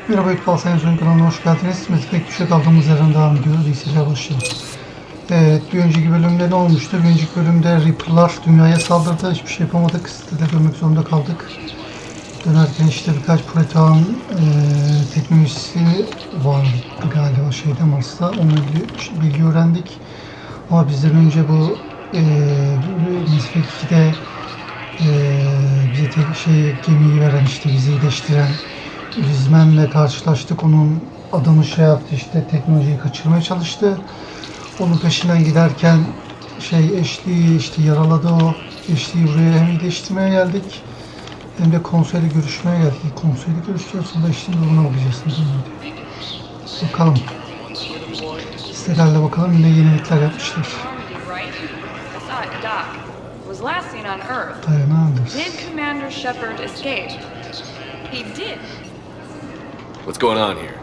Merhaba, ALSENYAZ Oyun kanalına hoş geldiniz. Metrek düşe kaldığımız yerden devam ediyoruz. İyi başlıyoruz. Evet, bir önceki bölümde ne olmuştu? Bir önceki bölümde Reaper'lar dünyaya saldırdı. Hiçbir şey yapamadık. Sitede dönmek zorunda kaldık. Dönerken işte birkaç protean teknolojisi vardı galiba şeyde, Mars'ta. Onunla ilgili bilgi öğrendik. Ama bizden önce bu Metrek 2'de bize gemiyi veren, işte bizi iyileştiren bizimle karşılaştık. Onun adamı şey yaptı, işte teknolojiyi kaçırmaya çalıştı. Onun peşinden giderken eşliği işte yaraladı o. Eşliği buraya hem iyileştirmeye geldik hem de konseyle görüşmeye geldik. Konseyle görüşeceğiz, sonra eşliğin durumuna bakacağız. Bakalım. Sitelerle bakalım ne yenilikler yapmışlar. Dayanamıyoruz. Did Commander Shepard escape? He did. What's going on here?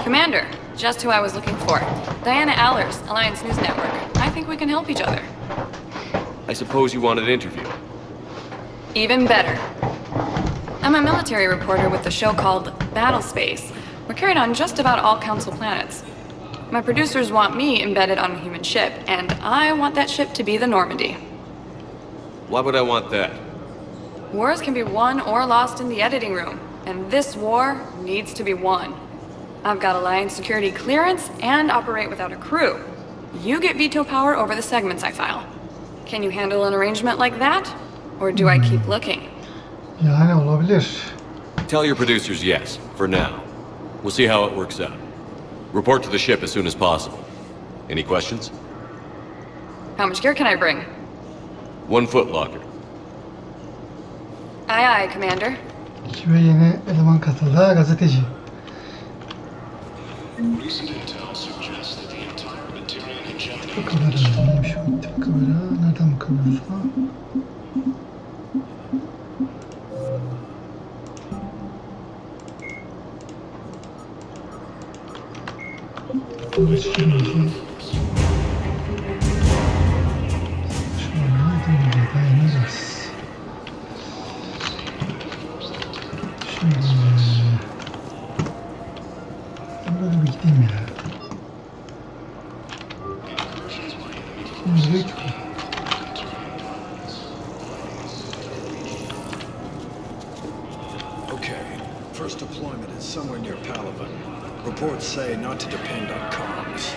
Commander, just who I was looking for. Diana Allers, Alliance News Network. I think we can help each other. I suppose you wanted an interview. Even better. I'm a military reporter with a show called Battle Space. We're carried on just about all Council planets. My producers want me embedded on a human ship, and I want that ship to be the Normandy. Why would I want that? Wars can be won or lost in the editing room, and this war needs to be won. I've got Alliance security clearance and operate without a crew. You get veto power over the segments I file. Can you handle an arrangement like that? Or do I keep looking? Yani olabilir. Tell your producers yes, for now. We'll see how it works out. Report to the ship as soon as possible. Any questions? How much gear can I bring? 1 foot locker. Aye aye, Commander. Ve yeni eleman katıldı. Ha, gazeteci. Kamera neymiş o? Kamera nereden bakıyoruz? Şimdi dayanacağız. Burada bir gideyim ya. Şimdi Okay, first deployment is somewhere near Palaven. Reports say not to depend on comms.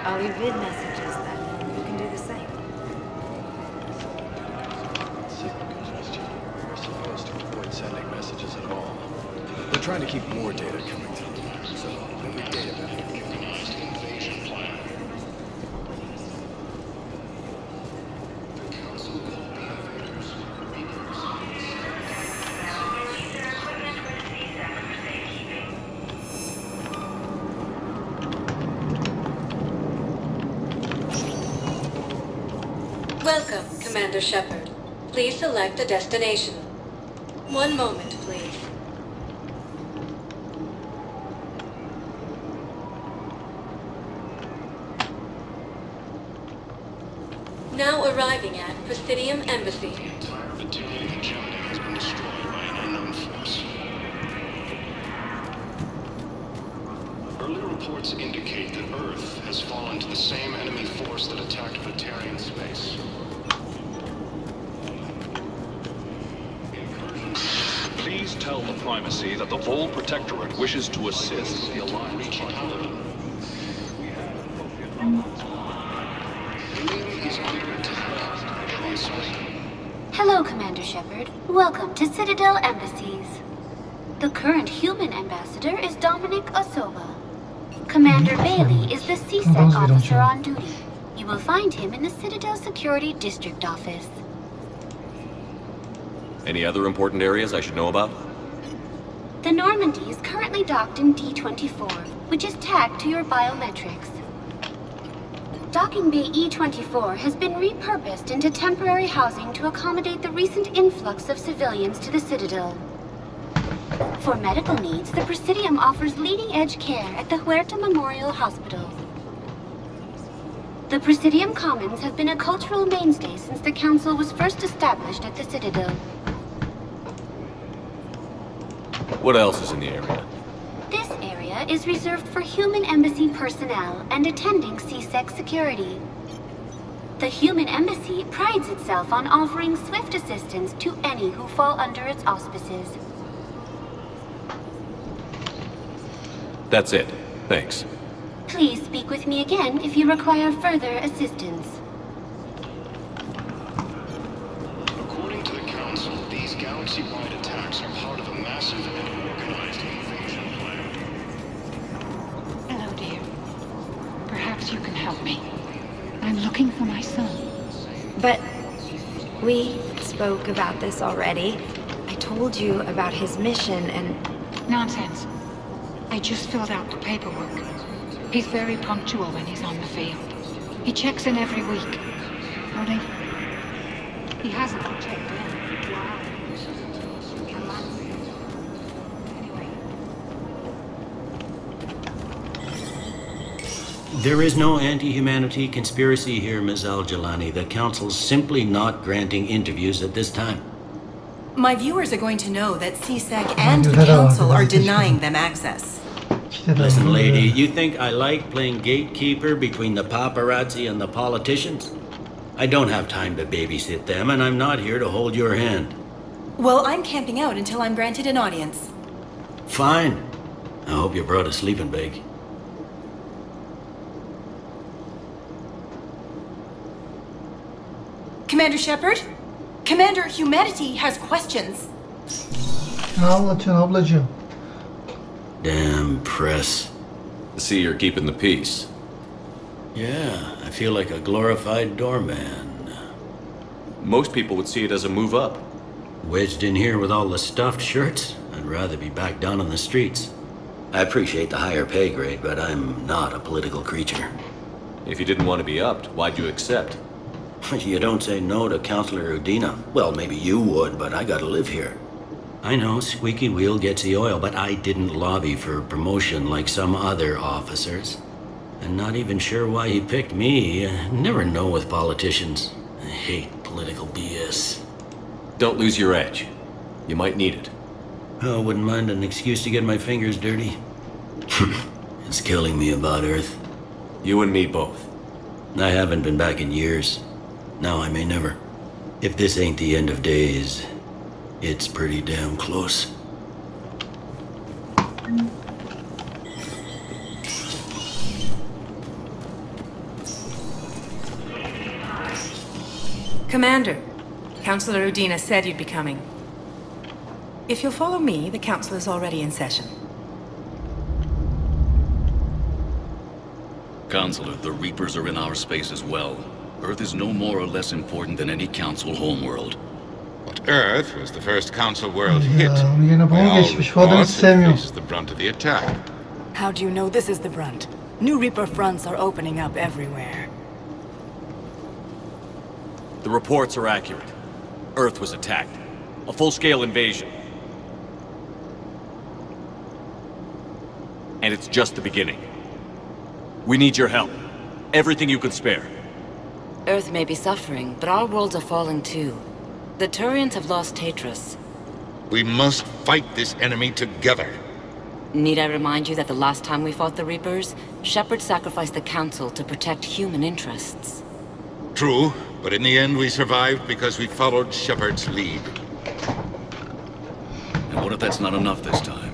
I'll leave vid messages then. You can do the same. We're supposed to avoid sending messages at all. They're trying to keep more data coming through. So every data method compromised invasion plan. Welcome, Commander Shepard. Please select a destination. One moment, please. Now arriving at Presidium Embassy. Early reports indicate that Earth has fallen to the same enemy force that attacked Batarian space. Please tell the Primacy that the Vol Protectorate wishes to assist the Alliance. Hello, Commander Shepard. Welcome to Citadel Embassies. The current human ambassador is Dominic Osoba. Commander Bailey is the CSEC officer on duty. You will find him in the Citadel Security District Office. Any other important areas I should know about? The Normandy is currently docked in D-24, which is tagged to your biometrics. Docking Bay E-24 has been repurposed into temporary housing to accommodate the recent influx of civilians to the Citadel. For medical needs, the Presidium offers leading-edge care at the Huerta Memorial Hospital. The Presidium Commons have been a cultural mainstay since the Council was first established at the Citadel. What else is in the area? is reserved for human embassy personnel and attending CSEC security. The human embassy prides itself on offering swift assistance to any who fall under its auspices. That's it. Thanks. Please speak with me again if you require further assistance. According to the Council, these galaxy-wide attacks are part of a massive and organized invasion plan. Hello, dear. Perhaps you can help me. I'm looking for my son. But we spoke about this already. I told you about his mission and... Nonsense. I just filled out the paperwork. He's very punctual when he's on the field. He checks in every week. Only, he hasn't checked in for a while. There is no anti-humanity conspiracy here, Ms. Al-Jalani. The Council's simply not granting interviews at this time. My viewers are going to know that CSEC and the Council are denying them access. Listen, lady, you think I like playing gatekeeper between the paparazzi and the politicians? I don't have time to babysit them, and I'm not here to hold your hand. Well, I'm camping out until I'm granted an audience. Fine. I hope you brought a sleeping bag. Commander Shepard? Commander, humanity has questions. Ne anlatıyorsun ablacığım? Damn press. See, you're keeping the peace. Yeah, I feel like a glorified doorman. Most people would see it as a move up. Wedged in here with all the stuffed shirts, I'd rather be back down on the streets. I appreciate the higher pay grade, but I'm not a political creature. If you didn't want to be upped, why'd you accept? You don't say no to Counselor Udina. Well, maybe you would, but I gotta live here. I know, squeaky wheel gets the oil, but I didn't lobby for promotion like some other officers. And not even sure why he picked me. Never know with politicians. I hate political BS. Don't lose your edge. You might need it. Oh, wouldn't mind an excuse to get my fingers dirty. It's killing me about Earth. You and me both. I haven't been back in years. Now I may never. If this ain't the end of days, it's pretty damn close. Commander, Counselor Udina said you'd be coming. If you'll follow me, the Council is already in session. Counselor, the Reapers are in our space as well. Earth is no more or less important than any Council homeworld. But Earth was the first Council world hit. Ya yine By bunu all geçmiş. Bu adamı hiç reports, it sevmiyorum. faces the brunt of the attack. How do you know this is the brunt? New Reaper fronts are opening up everywhere. The reports are accurate. Earth was attacked. A full-scale invasion. And it's just the beginning. We need your help. Everything you can spare. Earth may be suffering, but our worlds are falling too. The Turians have lost Tatris. We must fight this enemy together. Need I remind you that the last time we fought the Reapers, Shepard sacrificed the Council to protect human interests? True, but in the end we survived because we followed Shepard's lead. And what if that's not enough this time?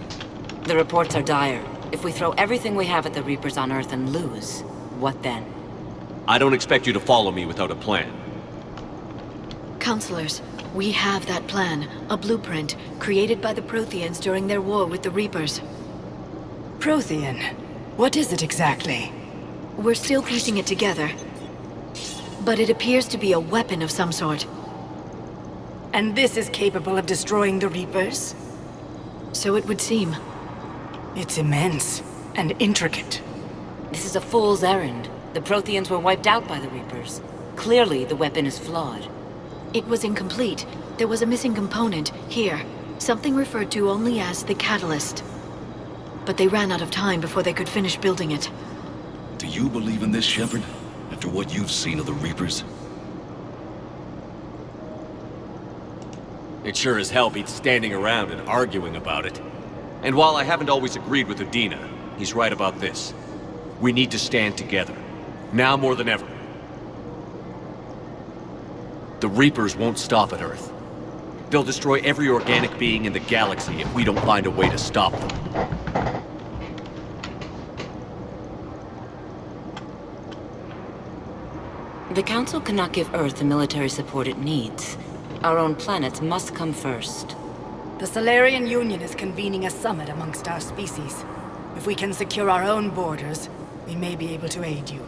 The reports are dire. If we throw everything we have at the Reapers on Earth and lose, what then? I don't expect you to follow me without a plan. Counselors, we have that plan, a blueprint, created by the Protheans during their war with the Reapers. Prothean? What is it exactly? We're still piecing it together. But it appears to be a weapon of some sort. And this is capable of destroying the Reapers? So it would seem. It's immense and intricate. This is a fool's errand. The Protheans were wiped out by the Reapers. Clearly, the weapon is flawed. It was incomplete. There was a missing component, here. Something referred to only as the catalyst. But they ran out of time before they could finish building it. Do you believe in this, Shepard? After what you've seen of the Reapers? It sure as hell beats standing around and arguing about it. And while I haven't always agreed with Udina, He's right about this. We need to stand together. Now more than ever. The Reapers won't stop at Earth. They'll destroy every organic being in the galaxy if we don't find a way to stop them. The Council cannot give Earth the military support it needs. Our own planets must come first. The Solarian Union is convening a summit amongst our species. If we can secure our own borders, we may be able to aid you.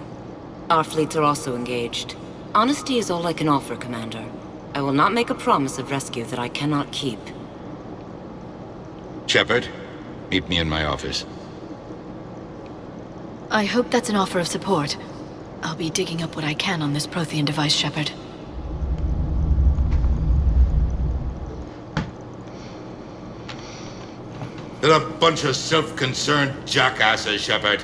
Our fleets are also engaged. Honesty is all I can offer, Commander. I will not make a promise of rescue that I cannot keep. Shepard, meet me in my office. I hope that's an offer of support. I'll be digging up what I can on this Prothean device, Shepard. They're a bunch of self-concerned jackasses, Shepard.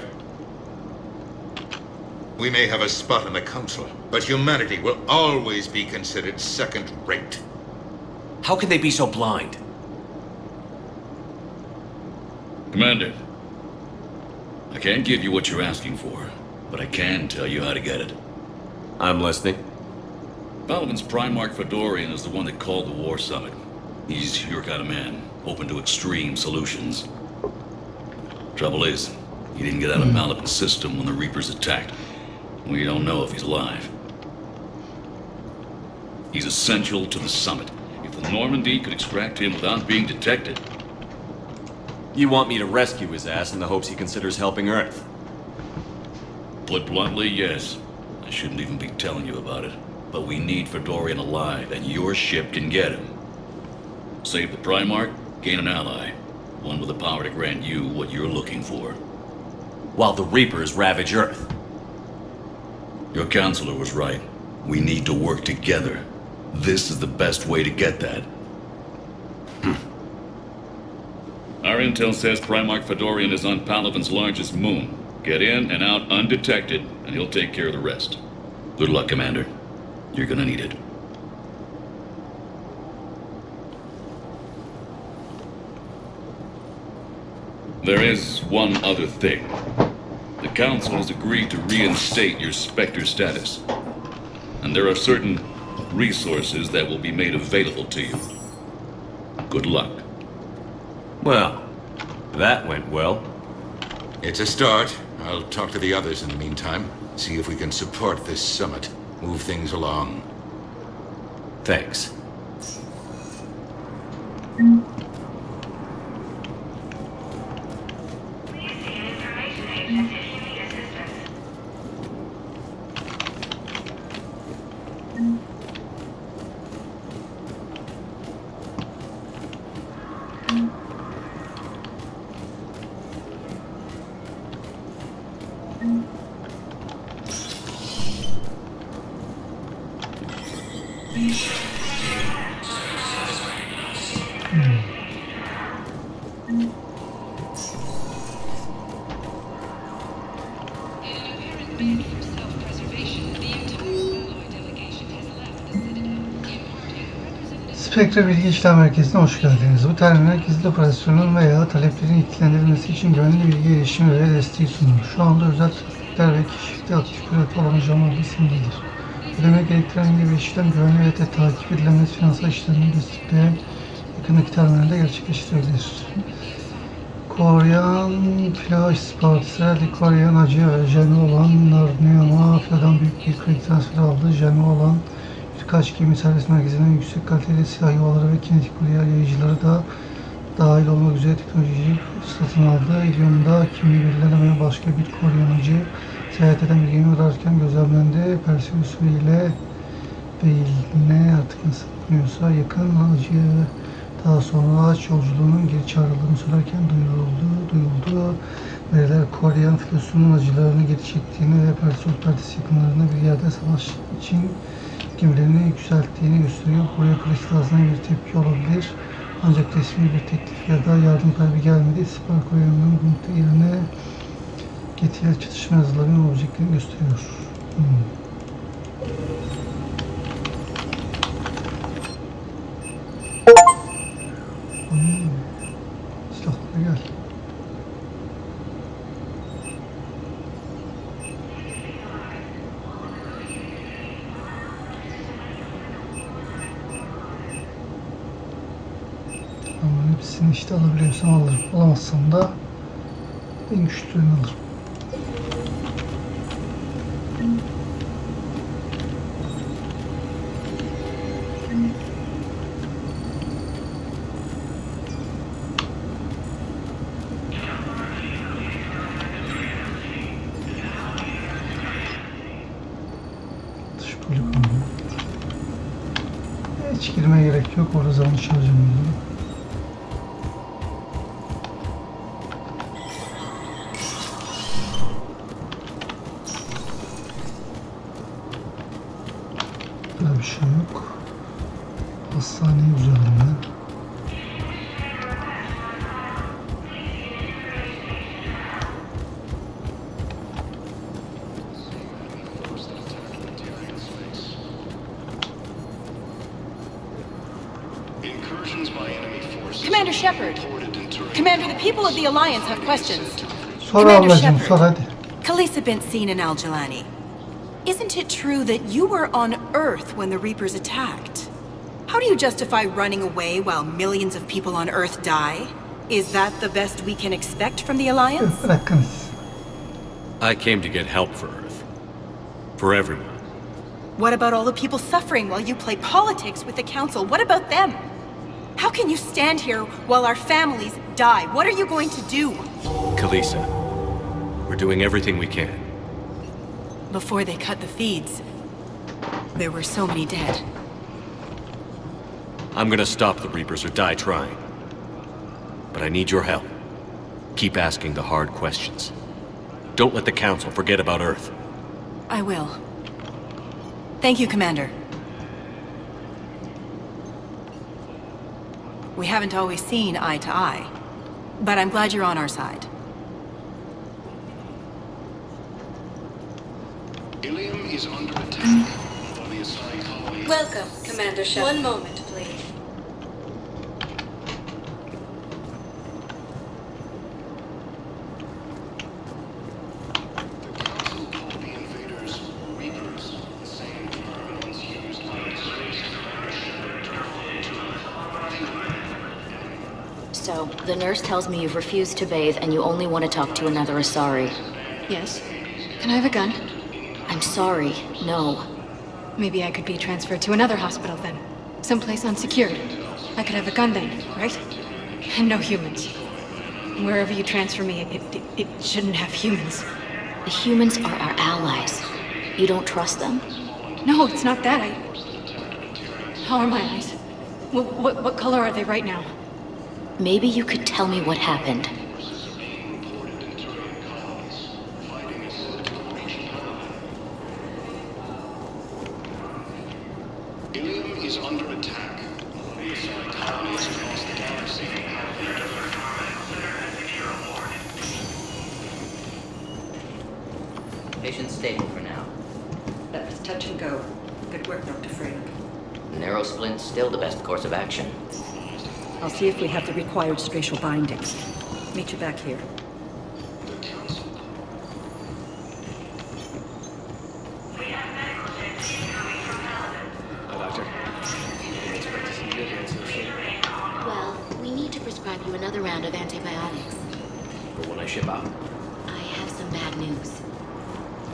We may have a spot in the Council, but humanity will always be considered second-rate. How can they be so blind? Commander, I can't give you what you're asking for, but I can tell you how to get it. I'm listening. Paladin's Primarch Fedorian is the one that called the War Summit. He's your kind of man, open to extreme solutions. Trouble is, he didn't get out of Malavin's system when the Reapers attacked. We don't know if he's alive. He's essential to the summit. If the Normandy could extract him without being detected... You want me to rescue his ass in the hopes he considers helping Earth? Put bluntly, yes. I shouldn't even be telling you about it. But we need Fedorian alive, and your ship can get him. Save the Primarch, gain an ally. One with the power to grant you what you're looking for. While the Reapers ravage Earth. Your counselor was right. We need to work together. This is the best way to get that. Our intel says Primarch Fedorian is on Palavin's largest moon. Get in and out undetected, and he'll take care of the rest. Good luck, Commander. You're gonna need it. There is one other thing. The Council has agreed to reinstate your Spectre status. And there are certain resources that will be made available to you. Good luck. Well, that went well. It's a start. I'll talk to the others in the meantime. See if we can support this summit. Move things along. Thanks. Spectre Bilgi İşlem Merkezi'ne hoş geldiniz. Bu terminal gizli operasyonun veya taleplerin ilgilendirilmesi için güvenli bilgi erişimi ve desteği sunur. Şu anda özel trafikler ve keşifte aktif üretim olamayacağım isimlidir. Ödeme gerektiren herhangi bir işlem güvenli ve de takip edilemez finansal işlemleri destekleyen yakındaki terminalde gerçekleştirilir. Koryan Flash Partisi herhalde Koryan acı ve jeni olan Narniyama Fla'dan büyük bir kredi transferi aldı. Jeni olan birkaç gemi servis merkezinden yüksek kaliteli silah yuvaları ve kinetik kuleyer yayıcıları da dahil olmak üzere teknolojiyi satın aldı. İlyon'da kimliği belirlenemeyen başka bir Koryanacı seyahat eden bir gemi ararken gözlemlendi. Perseus ile Beyline artık nasıl bilmiyorsa yakın acı daha sonra ağaç yolculuğunun geri çağrıldığını söylerken duyuldu. Veriler Koryan filosunun acılarını geri çektiğini ve Perseus Partisi yakınlarında bir yerde savaş için gemilerini yükselttiğini gösteriyor. Buraya Kristaz'dan bir tepki olabilir. Ancak resmi bir teklif ya da yardım talebi gelmedi. İstihbarat Koryon'un komuta yerine getirilen çatışma yazılarının olabileceklerini gösteriyor. Silahlara gel. hangisini işte alabiliyorsam alırım. Alamazsam da en güçlüğünü alırım. Hiç girmeye gerek yok. Orada zaman çalacağım. Böyle bir şey yok. Hastaneye uzadım ben. Commander Shepard. Commander, the people of the Alliance have questions. Sor Commander ablacığım, Shepard. sor hadi. Khaleesi been seen in Al-Jalani. Isn't it true that you were on Earth when the Reapers attacked? How do you justify running away while millions of people on Earth die? Is that the best we can expect from the Alliance? Bırakınız. I came to get help for Earth. For everyone. What about all the people suffering while you play politics with the Council? What about them? How can you stand here while our families die? What are you going to do? Khaleesi, we're doing everything we can. Before they cut the feeds, there were so many dead. I'm gonna stop the Reapers or die trying. But I need your help. Keep asking the hard questions. Don't let the Council forget about Earth. I will. Thank you, Commander. We haven't always seen eye to eye, but I'm glad you're on our side. Ilium is under attack by the assigned colony. Welcome, Commander Shepard. One moment, please. The Council called the invaders Reapers, the same term once used by the space Commander Shepard to refer to. So, the nurse tells me you've refused to bathe and you only want to talk to another Asari. Yes. Can I have a gun? I'm sorry, no. Maybe I could be transferred to another hospital then. Someplace unsecured. I could have a gun then, right? And no humans. Wherever you transfer me, it shouldn't have humans. The humans are our allies. You don't trust them? No, it's not that. How are my eyes? What color are they right now? Maybe you could tell me what happened. Ilium is under attack. The assigned colonies across the galaxy. Patient's stable for now. That was touch and go. Good work, Dr. Freeland. Narrow splint's still the best course of action. I'll see if we have the required spatial bindings. Meet you back here. Doctor. I didn't expect to see you again so soon. Well, we need to prescribe you another round of antibiotics. For when I ship out. I have some bad news.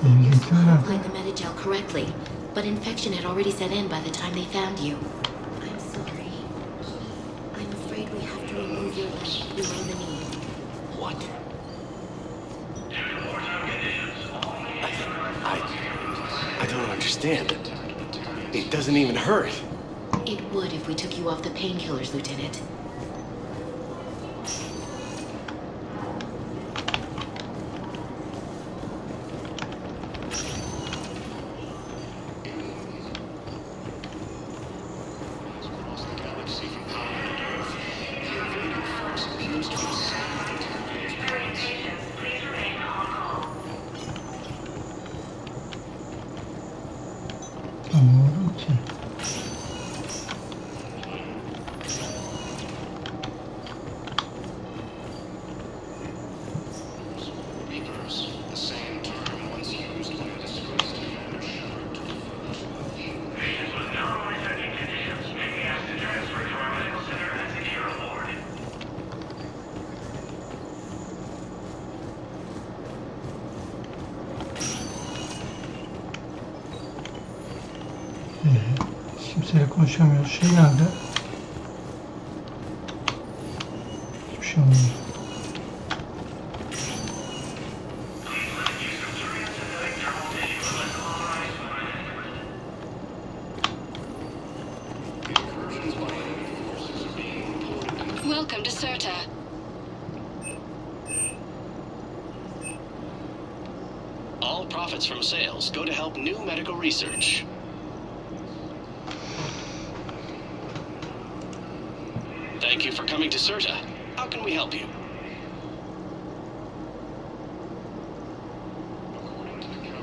You still applied the Medigel correctly, but infection had already set in by the time they found you. I'm sorry. I'm afraid we have to remove your leg below the knee. What? I don't understand it. It doesn't even hurt. It would if we took you off the painkillers, Lieutenant. Kimseyle konuşamıyoruz. Şey nerede? Hiçbir şey olmuyor. Welcome to Sirta. All profits from sales go to help new medical research. Thank you for coming to Sirta. How can we help you?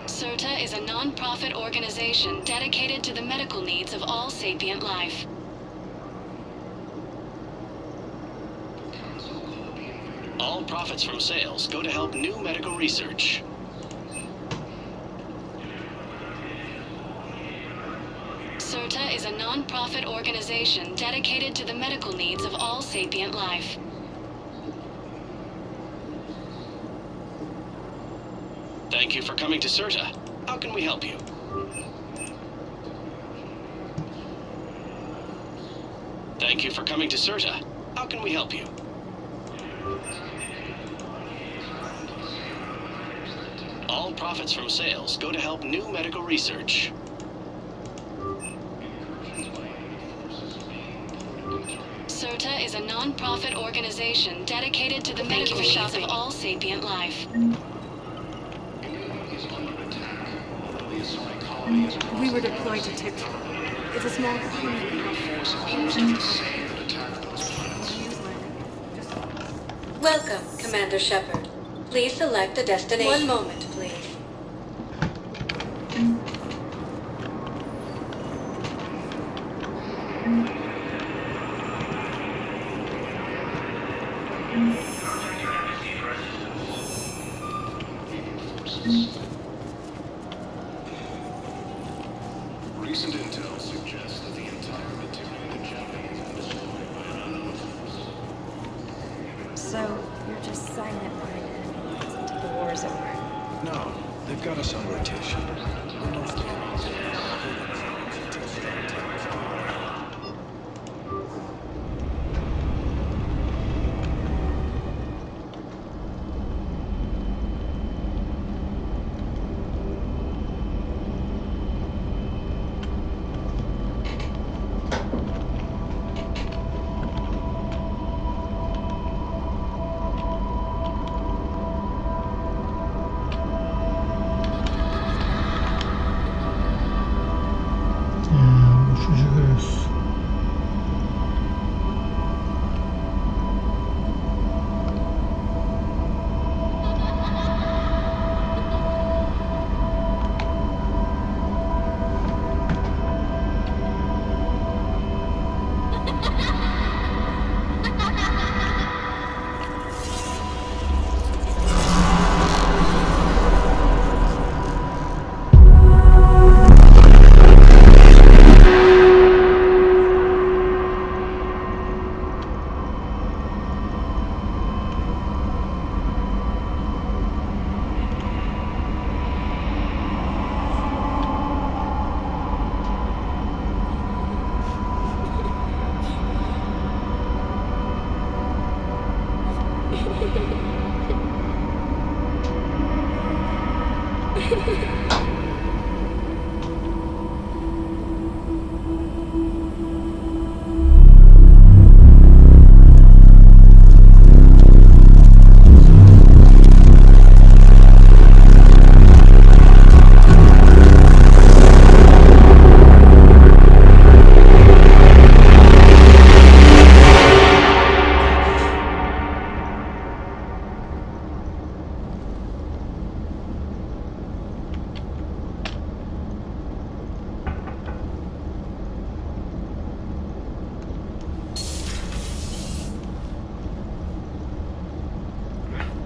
Sirta is a non-profit organization dedicated to the medical needs of all sapient life. All profits from sales go to help new medical research. Sirta is a non-profit organization dedicated to the medical needs of all sapient life. Thank you for coming to Sirta. How can we help you? Thank you for coming to Sirta. How can we help you? All profits from sales go to help new medical research. Sirta is a non-profit organization dedicated to the medical needs of all sapient life. We were deployed to Tip. It's a small Welcome, Commander Shepard. Please select a destination. 1 moment, please. Recent intel suggests that the entire material in Japanese was destroyed by an unknown force. So, you're just silent behind enemies until the war is over. No, they've got us on rotation. We're mostly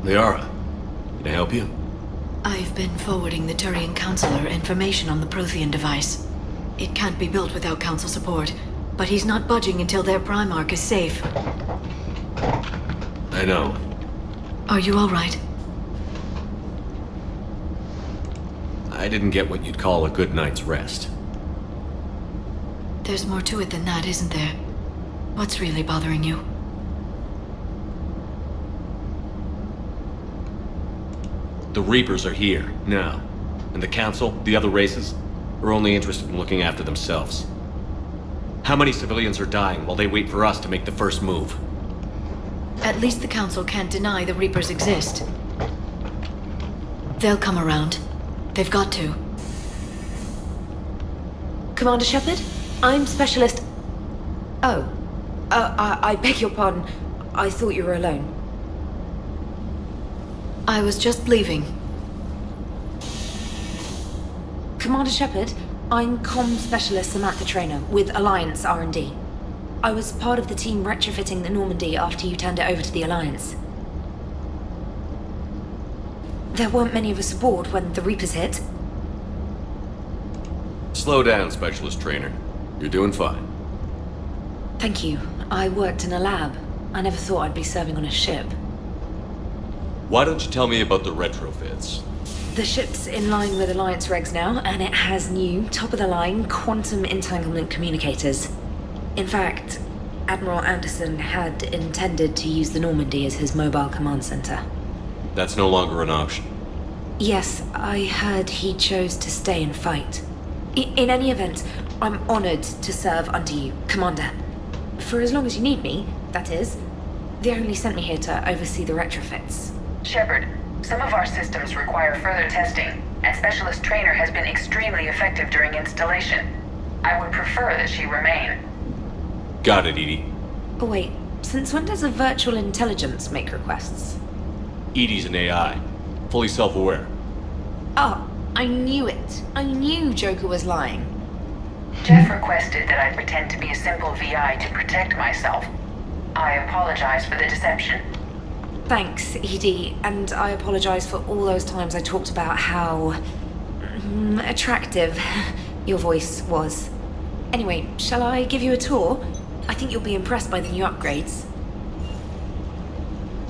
Liara, can I help you? I've been forwarding the Turian Counselor information on the Prothean device. It can't be built without Council support, but he's not budging until their Primarch is safe. I know. Are you all right? I didn't get what you'd call a good night's rest. There's more to it than that, isn't there? What's really bothering you? The Reapers are here, now. And the Council, the other races, are only interested in looking after themselves. How many civilians are dying while they wait for us to make the first move? At least the Council can't deny the Reapers exist. They'll come around. They've got to. Commander Shepard? I'm Specialist... Oh. I beg your pardon. I thought you were alone. I was just leaving. Commander Shepard, I'm Comm Specialist Samantha Traynor with Alliance R&D. I was part of the team retrofitting the Normandy after you turned it over to the Alliance. There weren't many of us aboard when the Reapers hit. Slow down, Specialist Trainer. You're doing fine. Thank you. I worked in a lab. I never thought I'd be serving on a ship. Why don't you tell me about the retrofits? The ship's in line with Alliance regs now, and it has new, top-of-the-line, quantum entanglement communicators. In fact, Admiral Anderson had intended to use the Normandy as his mobile command center. That's no longer an option. Yes, I heard he chose to stay and fight. In any event, I'm honored to serve under you, Commander. For as long as you need me, that is. They only sent me here to oversee the retrofits. Shepard, some of our systems require further testing, and Specialist Trainer has been extremely effective during installation. I would prefer that she remain. Got it, Edie. Oh wait, since when does a virtual intelligence make requests? Edie's an AI, fully self-aware. Oh, I knew it. I knew Joker was lying. Jeff requested that I pretend to be a simple VI to protect myself. I apologize for the deception. Thanks, Edie, and I apologize for all those times I talked about how... attractive your voice was. Anyway, shall I give you a tour? I think you'll be impressed by the new upgrades.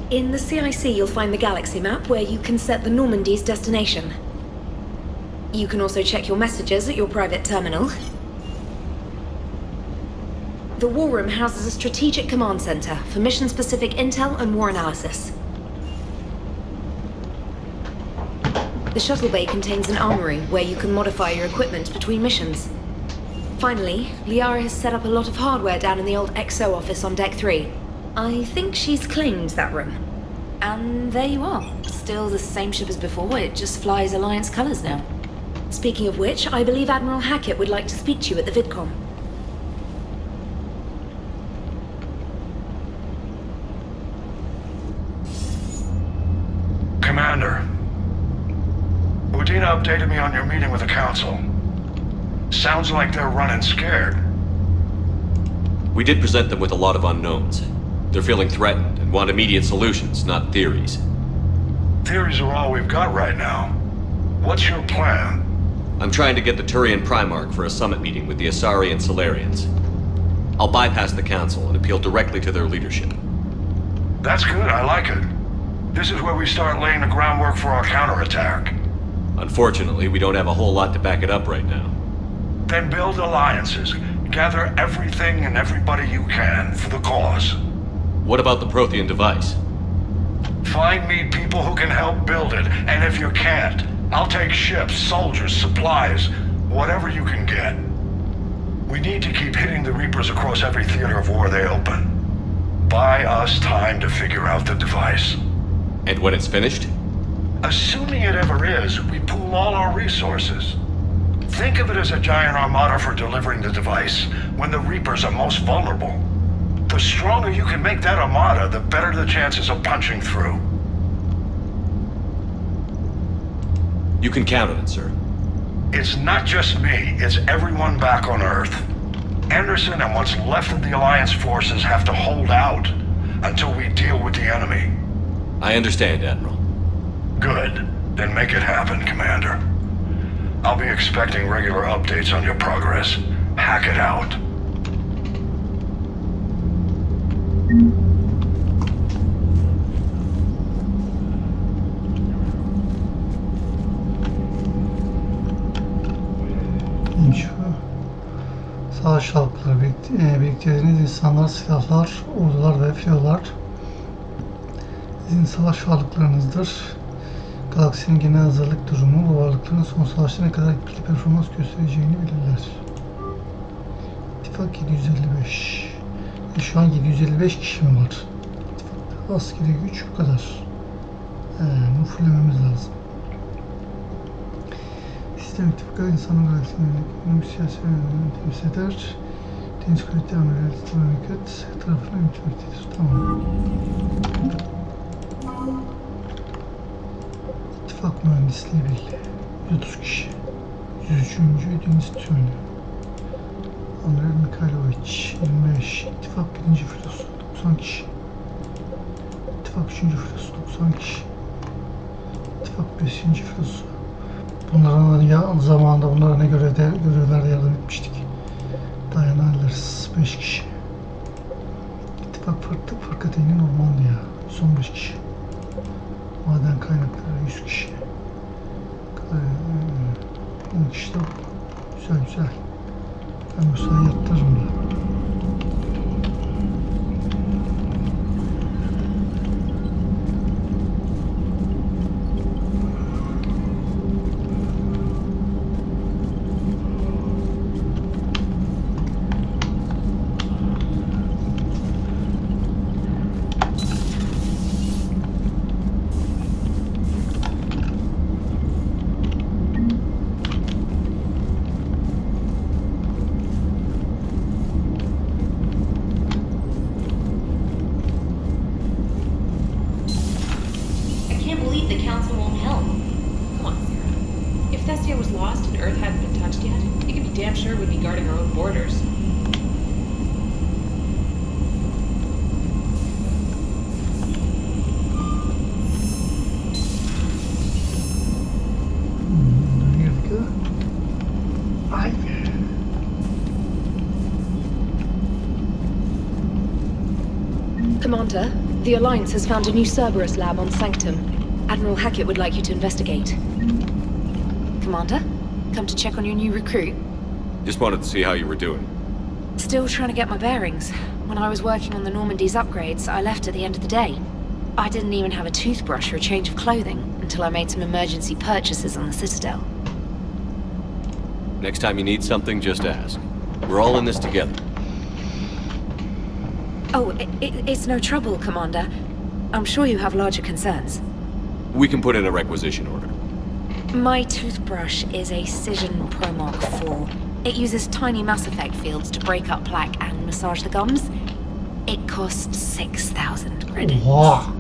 In the CIC, you'll find the galaxy map where you can set the Normandy's destination. You can also check your messages at your private terminal. The War Room houses a strategic command center for mission-specific intel and war analysis. The shuttle bay contains an armory where you can modify your equipment between missions. Finally, Liara has set up a lot of hardware down in the old XO office on Deck 3. I think she's claimed that room. And there you are. Still the same ship as before, it just flies Alliance colors now. Speaking of which, I believe Admiral Hackett would like to speak to you at the VidCom. Commander, Udina updated me on your meeting with the Council. Sounds like they're running scared. We did present them with a lot of unknowns. They're feeling threatened and want immediate solutions, not theories. Theories are all we've got right now. What's your plan? I'm trying to get the Turian Primarch for a summit meeting with the Asari and Solarians. I'll bypass the Council and appeal directly to their leadership. That's good, I like it. This is where we start laying the groundwork for our counterattack. Unfortunately, we don't have a whole lot to back it up right now. Then build alliances. Gather everything and everybody you can for the cause. What about the Prothean device? Find me people who can help build it, and if you can't, I'll take ships, soldiers, supplies, whatever you can get. We need to keep hitting the Reapers across every theater of war they open. Buy us time to figure out the device. And when it's finished? Assuming it ever is, we pool all our resources. Think of it as a giant armada for delivering the device when the Reapers are most vulnerable. The stronger you can make that armada, the better the chances of punching through. You can count on it, sir. It's not just me, it's everyone back on Earth. Anderson and what's left of the Alliance forces have to hold out until we deal with the enemy. I understand, Admiral. Good. Then make it happen, Commander. I'll be expecting regular updates on your progress. Hack it out. Şu sağ savaş halkları, biriktirdiğiniz insanlar, silahlar, ordular ve filolar sizin savaş varlıklarınızdır. Galaksinin genel hazırlık durumu bu varlıkların son savaşta ne kadar etkili performans göstereceğini bilirler. İttifak 755. Şu an 755 kişi mi var? İttifakta askeri güç bu kadar. Bunu fullememiz lazım. Sistem ittifakı insanlar galaksinin ekonomik siyasi önemini temsil eder. Deniz kuvveti ameliyatı memleket tarafından yürütmektedir. Tamam. İttifak Mühendisliği Birliği 130 kişi. 103. Deniz Tüneli Amiral Mikhailovic 25. İttifak 1. Filosu 90 kişi. İttifak 3. Filosu 90 kişi. İttifak 5. Filosu. Bunların zamanında bunlara ne görevlerde yardım etmiştik. Diana Allers 5 kişi. İttifak Fırkateyni Normandiya 115 kişi. Maden kaynakları 100 kişi. 10 kişi de güzel. Ben bu sayı yattırırım da. Commander, the Alliance has found a new Cerberus lab on Sanctum. Admiral Hackett would like you to investigate. Commander, come to check on your new recruit. Just wanted to see how you were doing. Still trying to get my bearings. When I was working on the Normandy's upgrades, I left at the end of the day. I didn't even have a toothbrush or a change of clothing until I made some emergency purchases on the Citadel. Next time you need something, just ask. We're all in this together. Oh, it's no trouble, Commander. I'm sure you have larger concerns. We can put in a requisition order. My toothbrush is a Cision Pro Mark IV. It uses tiny Mass Effect fields to break up plaque and massage the gums. It costs 6,000 credits. Wow.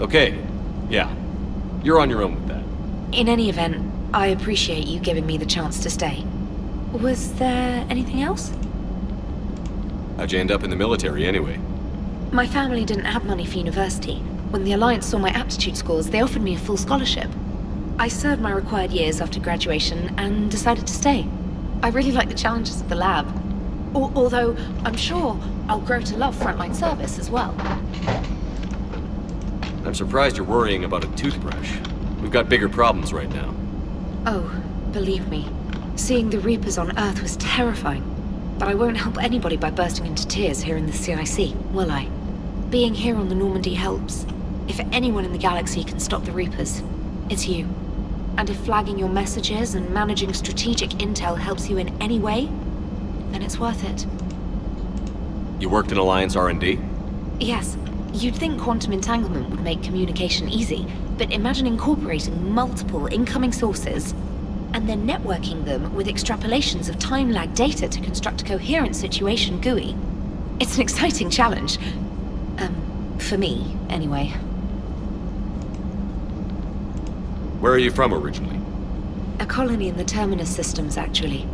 Okay, yeah. You're on your own with that. In any event, I appreciate you giving me the chance to stay. Was there anything else? How'd you end up in the military anyway? My family didn't have money for university. When the Alliance saw my aptitude scores, they offered me a full scholarship. I served my required years after graduation and decided to stay. I really like the challenges of the lab. Although, I'm sure I'll grow to love frontline service as well. I'm surprised you're worrying about a toothbrush. We've got bigger problems right now. Oh, believe me, seeing the Reapers on Earth was terrifying. But I won't help anybody by bursting into tears here in the CIC, will I? Being here on the Normandy helps. If anyone in the galaxy can stop the Reapers, it's you. And if flagging your messages and managing strategic intel helps you in any way, then it's worth it. You worked in Alliance R&D? Yes. You'd think quantum entanglement would make communication easy, but imagine incorporating multiple incoming sources and then networking them with extrapolations of time-lag data to construct a coherent situation GUI. It's an exciting challenge. For me, anyway. Where are you from originally? A colony in the Terminus systems, actually.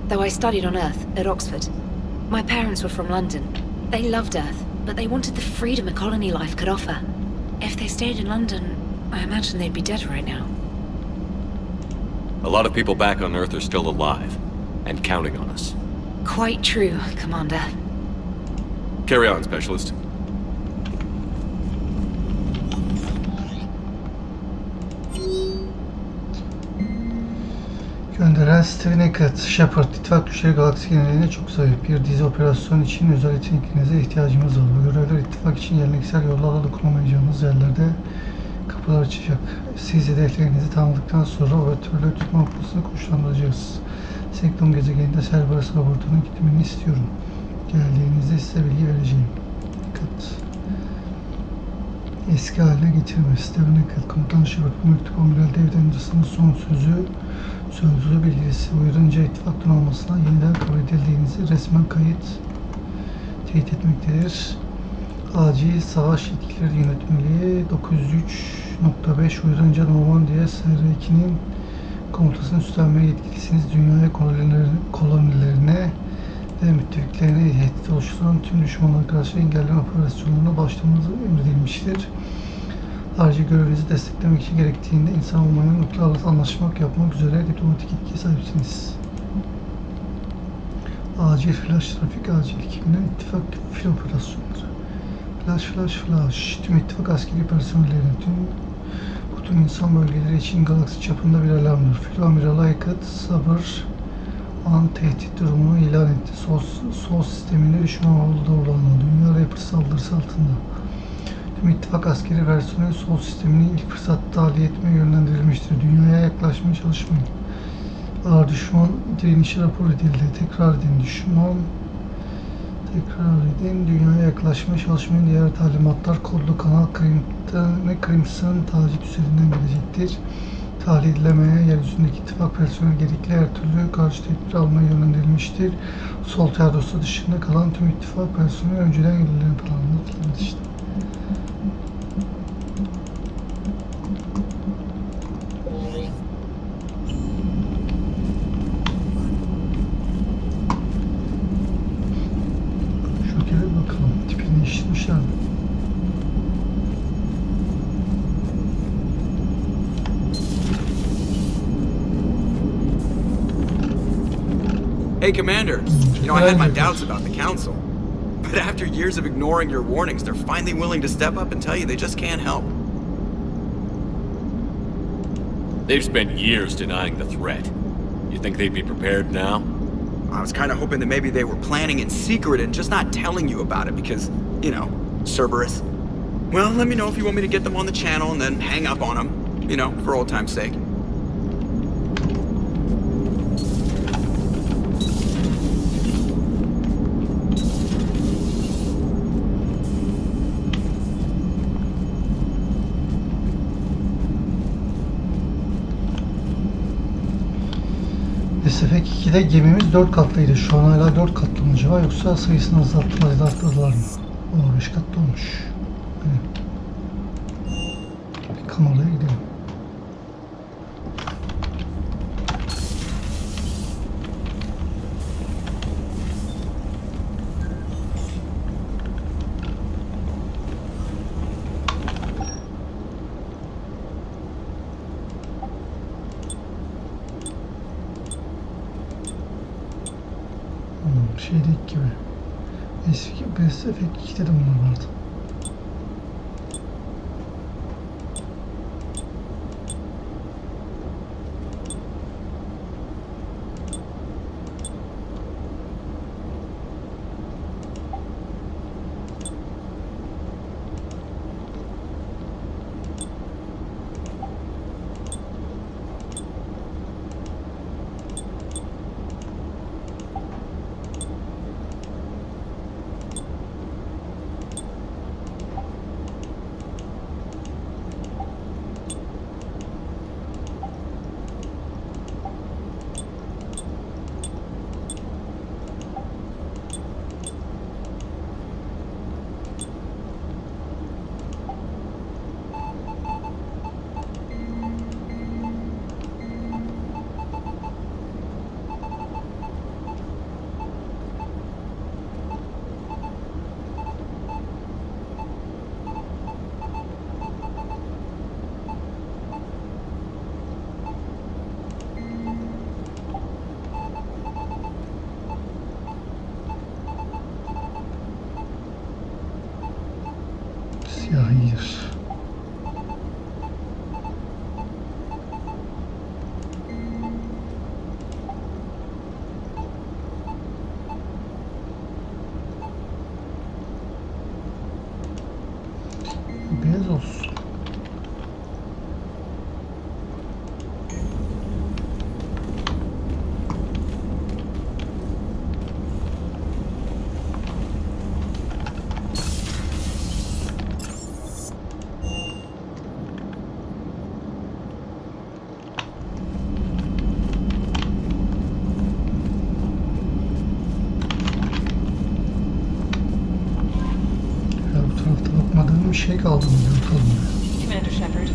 Though I studied on Earth, at Oxford. My parents were from London. They loved Earth, but they wanted the freedom a colony life could offer. If they stayed in London, I imagine they'd be dead right now. A lot of people back on Earth are still alive, and counting on us. Quite true, Commander. Carry on, Specialist. Gönderen Steven Shepard, ittifak güçleri galaksi geneline çok zayıf. Bir dizi operasyon için özel yeteneklerinize ihtiyacımız var. Bu görevler ittifak için geleneksel yollarla dokunamayacağınız yerlerde kapılar açacak. Siz hedeflerinizi tanıdıktan sonra operatörleri tutma noktasını konuşlandıracağız. Sektum gezegeninde serbest laboratuvarın gitmeni istiyorum. Geldiğinizde size bilgi vereceğim. Dikkat. Eski haline getirme. Steven Eckert, Komutan Shepard, bu mektup Amiral David Anderson'ın son sözlü bilgisi uyarınca ittifaktan olmasına yeniden kabul edildiğinizi resmen teyit etmektedir. Acil Savaş Yetkileri Yönetmeliği 903.5 uyarınca Normandiya SR2'nin komutasını üstlenmeye yetkilisiniz. Dünyaya kolonilerine ve müttefiklerine tehdit oluşturan tüm düşmanlara karşı engelleme operasyonlarına başlamanız emredilmiştir. Ayrıca görevinizi desteklemek için gerektiğinde insan olmayan ırklarla anlaşmak yapmak üzere diplomatik yetkiye sahipsiniz. Acil flash trafik, acil ekibinden ittifak fil operasyonları. Flash. Tüm ittifak askeri personellerine, tüm insan bölgeleri için galaksi çapında bir alarmdır. Fil Amiral Eckert, sabır an tehdit durumunu ilan etti. Sol sisteminde düşman olduğu doğrulandı. Dünya Reaper saldırısı altında. Tüm ittifak askeri versiyonu sol sistemini ilk fırsatta tahliye etmeye yönlendirilmiştir. Dünyaya yaklaşmaya çalışmayın. Ağır düşman direnişi rapor edildi. Tekrar edin. Dünyaya yaklaşmaya çalışmayın. Diğer talimatlar kodlu kanal Crimson tacit üzerinden gelecektir. Tahliye edilemeyen yeryüzündeki ittifak personeli gerekli her türlü karşı tedbir almaya yönlendirilmiştir. Sol tiyatrosu dışında kalan tüm ittifak personeli önceden belirlenen planlanır. İşte. Şöyle bakalım tipini değiştirmişler mi? Hey, Commander. You know, I had my doubts about the Council. But after years of ignoring your warnings, they're finally willing to step up and tell you they just can't help. They've spent years denying the threat. You think they'd be prepared now? I was kind of hoping that maybe they were planning in secret and just not telling you about it because, you know, Cerberus. Well, let me know if you want me to get them on the channel and then hang up on them, you know, for old time's sake. Efek 2'de gemimiz 4 katlıydı. Şu an hala 4 katlı mı acaba yoksa sayısını azalttılar mı? O 5 katlı olmuş. Bir Kanalı'ya gidelim. Şeydeki gibi. Eski Efek 2'de de bunlar vardı. Hayır. bir şey kaldı mı? Bakalım. Commander Shepard.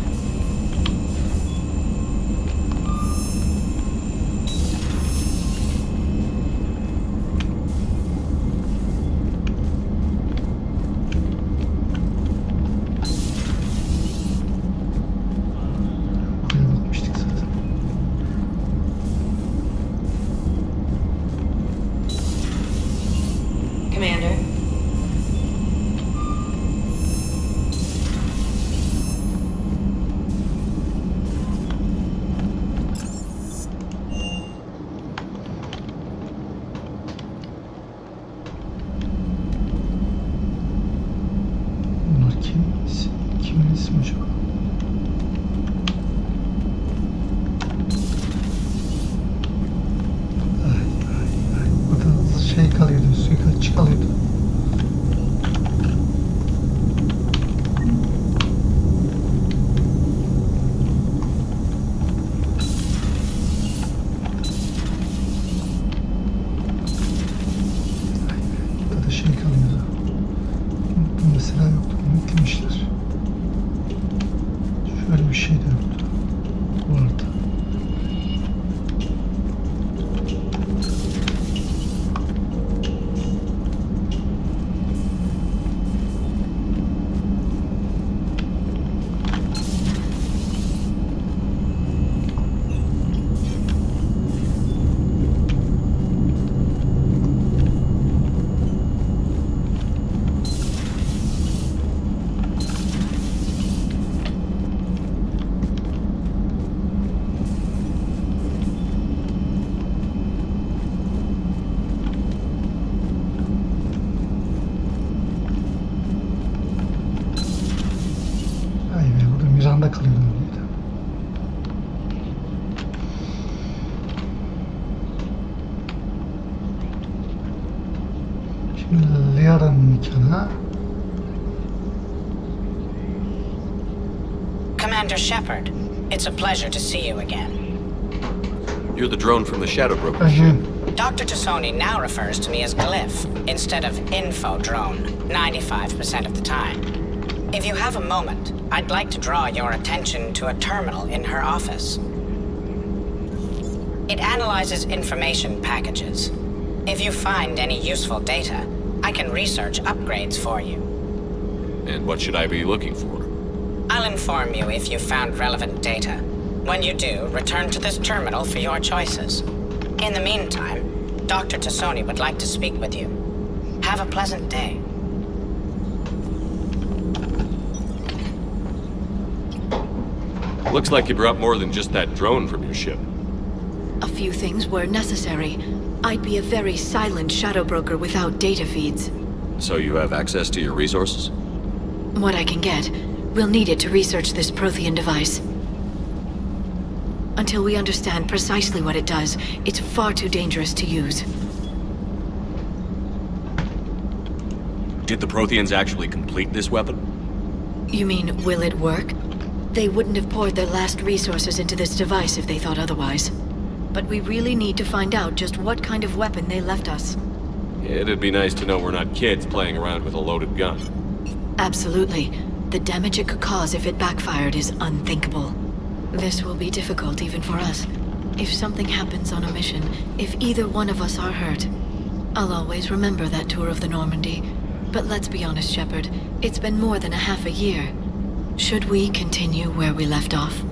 Buraya bakmıştık zaten. Commander. Bunlar kim? Kimin ismi acaba? Ay. Burada şey kalıyordu, suikastçı kalıyordu. Burada da şey kalıyordu. Bunda silah yoktu. Bunu bitirmişler. Şöyle bir şey de yoktu. Vardı. Ay be, burada Miranda kalıyordu. Şimdi Liara'nın nikahına. Commander Shepard, it's a pleasure to see you again. You're the drone from the Shadow Broker ship. Dr. Tassoni now refers to me as Glyph instead of Info Drone 95% of the time. If you have a moment, I'd like to draw your attention to a terminal in her office. It analyzes information packages. If you find any useful data, I can research upgrades for you. And what should I be looking for? I'll inform you if you found relevant data. When you do, return to this terminal for your choices. In the meantime, Dr. Tassoni would like to speak with you. Have a pleasant day. Looks like you brought more than just that drone from your ship. A few things were necessary. I'd be a very silent shadow broker without data feeds. So you have access to your resources? What I can get. We'll need it to research this Prothean device. Until we understand precisely what it does, it's far too dangerous to use. Did the Protheans actually complete this weapon? You mean, will it work? They wouldn't have poured their last resources into this device if they thought otherwise. But we really need to find out just what kind of weapon they left us. It'd be nice to know we're not kids playing around with a loaded gun. Absolutely. The damage it could cause if it backfired is unthinkable. This will be difficult even for us. If something happens on a mission, if either one of us are hurt, I'll always remember that tour of the Normandy. But let's be honest, Shepard, it's been more than a half a year. Should we continue where we left off?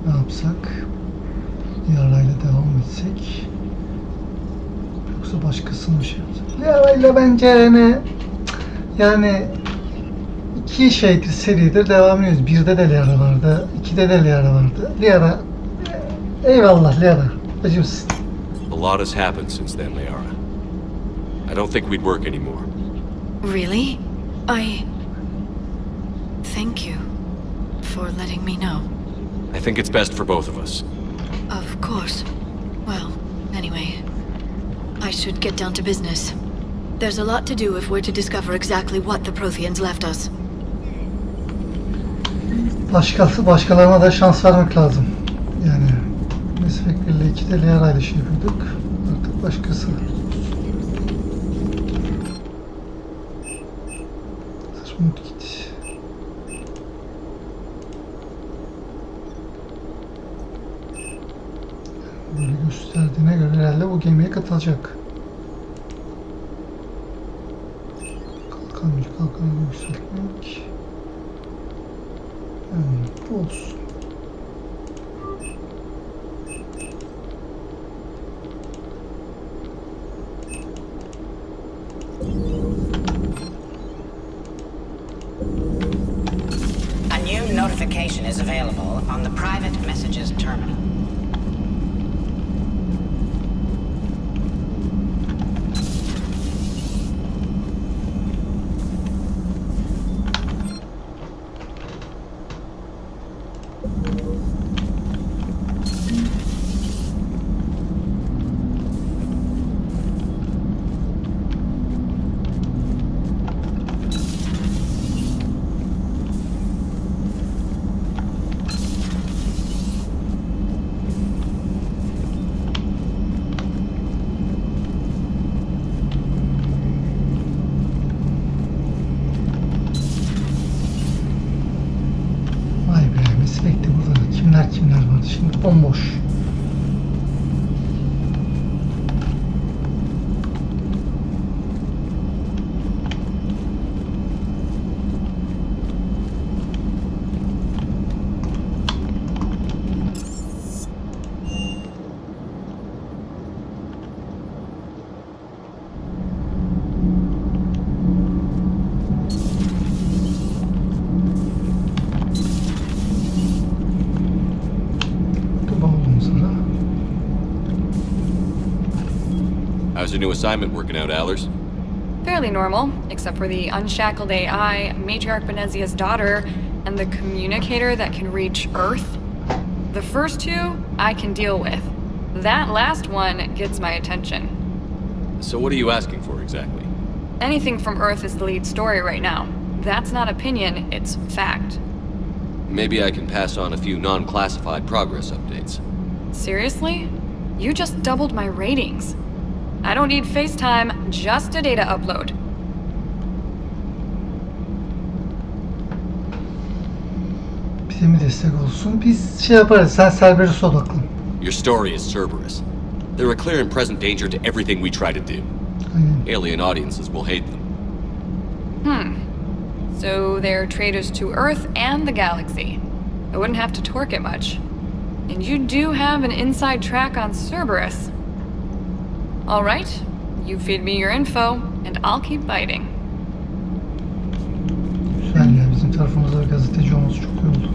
Ne yapsak? Yarayla devam etsek? Yoksa başkasını bir şey yapsak? Yarayla bence yani iki şeydir, seridir devam ediyoruz. Birde de Liara vardı, ikide de Liara vardı. Liara, eyvallah Liara, acımsın. A lot has happened since then, Liara. I don't think we'd work anymore. Really? Thank you for letting me know. I think it's best for both of us. Of course. Well, anyway, I should get down to business. There's a lot to do if we're to discover exactly what the Protheans left us. Başkalarına da şans vermek lazım. Yani Mesfek 1'le 2'de Liara ile şey yapıyorduk. Artık Başkası. Saçma git. Böyle gösterdiğine göre herhalde bu gemiye katılacak. Kalkanı yükseltmek. Olsun. A new notification is available on the private messages terminal. Bekle burada kimler vardı şimdi bomboş. How's your new assignment working out, Allers? Fairly normal, except for the unshackled AI, Matriarch Benezia's daughter, and the communicator that can reach Earth. The first two, I can deal with. That last one gets my attention. So what are you asking for exactly? Anything from Earth is the lead story right now. That's not opinion, it's fact. Maybe I can pass on a few non-classified progress updates. Seriously? You just doubled my ratings. I don't need FaceTime, just a data upload. Bize mi destek olsun? Biz şey yaparız, sen Cerberus'a odaklan. Your story is Cerberus. They're a clear and present danger to everything we try to do. Alien audiences will hate them. So they're traitors to Earth and the galaxy. I wouldn't have to torque it much. And you do have an inside track on Cerberus. All right, you feed me your info, and I'll keep biting. Güzel ya, bizim tarafımızda gazeteci olması çok iyi oldu.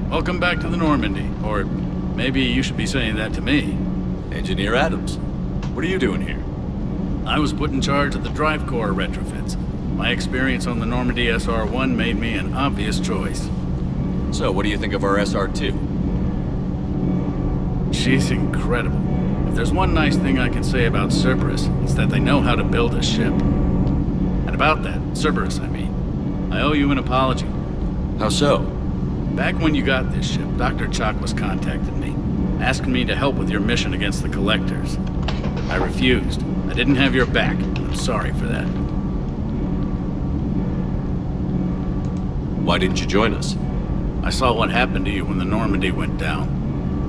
Welcome back to the Normandy. Or maybe you should be saying that to me. Engineer Adams, what are you doing here? I was put in charge of the drive core retrofits. My experience on the Normandy SR-1 made me an obvious choice. So, what do you think of our SR-2? She's incredible. If there's one nice thing I can say about Cerberus, it's that they know how to build a ship. And about that, Cerberus, I mean, I owe you an apology. How so? Back when you got this ship, Dr. Chakwas contacted me, asking me to help with your mission against the Collectors. I refused. I didn't have your back. I'm sorry for that. Why didn't you join us? I saw what happened to you when the Normandy went down.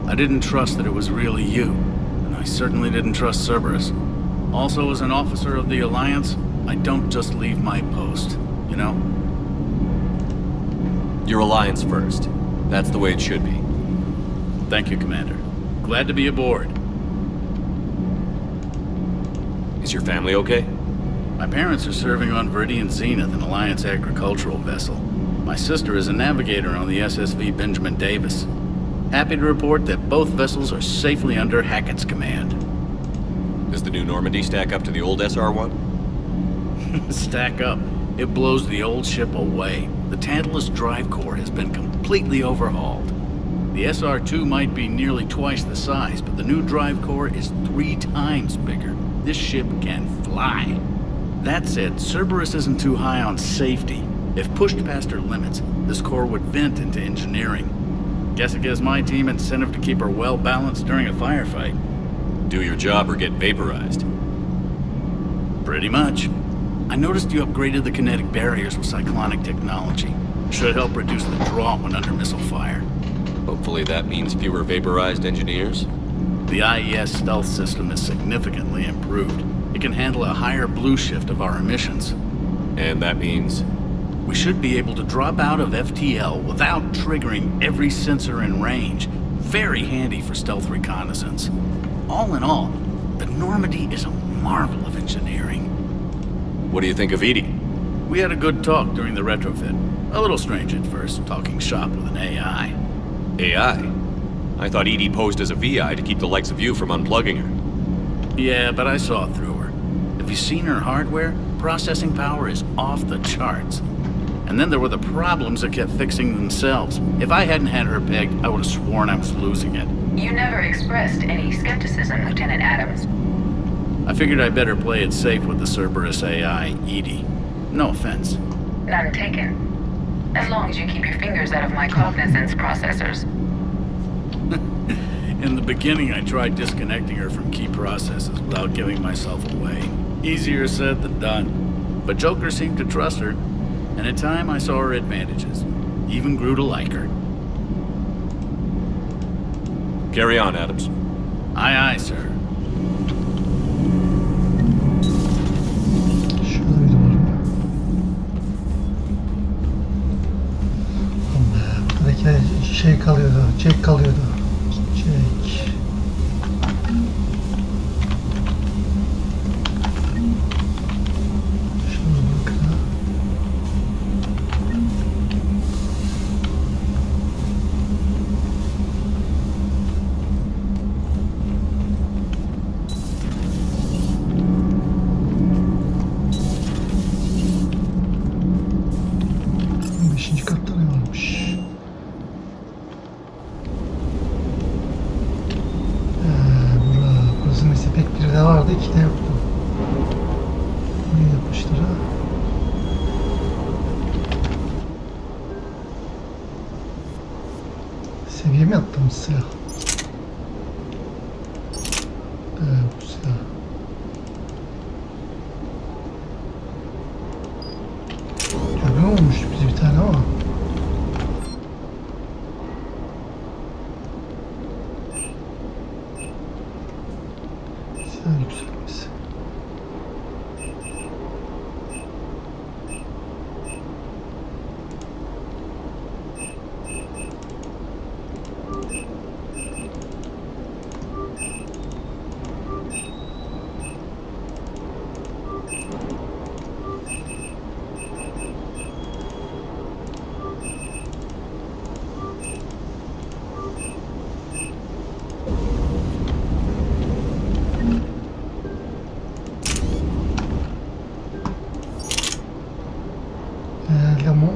I didn't trust that it was really you, and I certainly didn't trust Cerberus. Also, as an officer of the Alliance, I don't just leave my post, you know? Your Alliance first. That's the way it should be. Thank you, Commander. Glad to be aboard. Is your family okay? My parents are serving on Viridian Zenith, an Alliance agricultural vessel. My sister is a navigator on the SSV Benjamin Davis. Happy to report that both vessels are safely under Hackett's command. Does the new Normandy stack up to the old SR-1? Stack up. It blows the old ship away. The Tantalus drive core has been completely overhauled. The SR-2 might be nearly twice the size, but the new drive core is 3 times bigger. This ship can fly. That said, Cerberus isn't too high on safety. If pushed past her limits, this core would vent into engineering. Guess it gives my team incentive to keep her well balanced during a firefight. Do your job or get vaporized. Pretty much. I noticed you upgraded the kinetic barriers with cyclonic technology. Should help reduce the draw when under missile fire. Hopefully that means fewer vaporized engineers. The IES stealth system is significantly improved. It can handle a higher blue shift of our emissions. And that means? We should be able to drop out of FTL without triggering every sensor in range. Very handy for stealth reconnaissance. All in all, the Normandy is a marvel of engineering. What do you think of Edie? We had a good talk during the retrofit. A little strange at first, talking shop with an AI. AI? I thought Edie posed as a VI to keep the likes of you from unplugging her. Yeah, but I saw through her. Have you seen her hardware? Processing power is off the charts. And then there were the problems that kept fixing themselves. If I hadn't had her pegged, I would have sworn I was losing it. You never expressed any skepticism, Lieutenant Adams. I figured I'd better play it safe with the Cerberus AI, Edie. No offense. None taken. As long as you keep your fingers out of my cognizance processors. In the beginning, I tried disconnecting her from key processes without giving myself away. Easier said than done. But Joker seemed to trust her, and in time I saw her advantages. Even grew to like her. Carry on, Adams. Aye, aye, sir. Şey kalıyordu, Jack kalıyordu. Jack. Şuna bak ya. Beşinci katta ne varmış? Burası pek bir de vardı, iki de yoktu. Ne yapmışlar ha? Seviye mi attığımız silah? Bu silah. Göbeği olmuştu bize bir tane ama. Silah yükselmesi.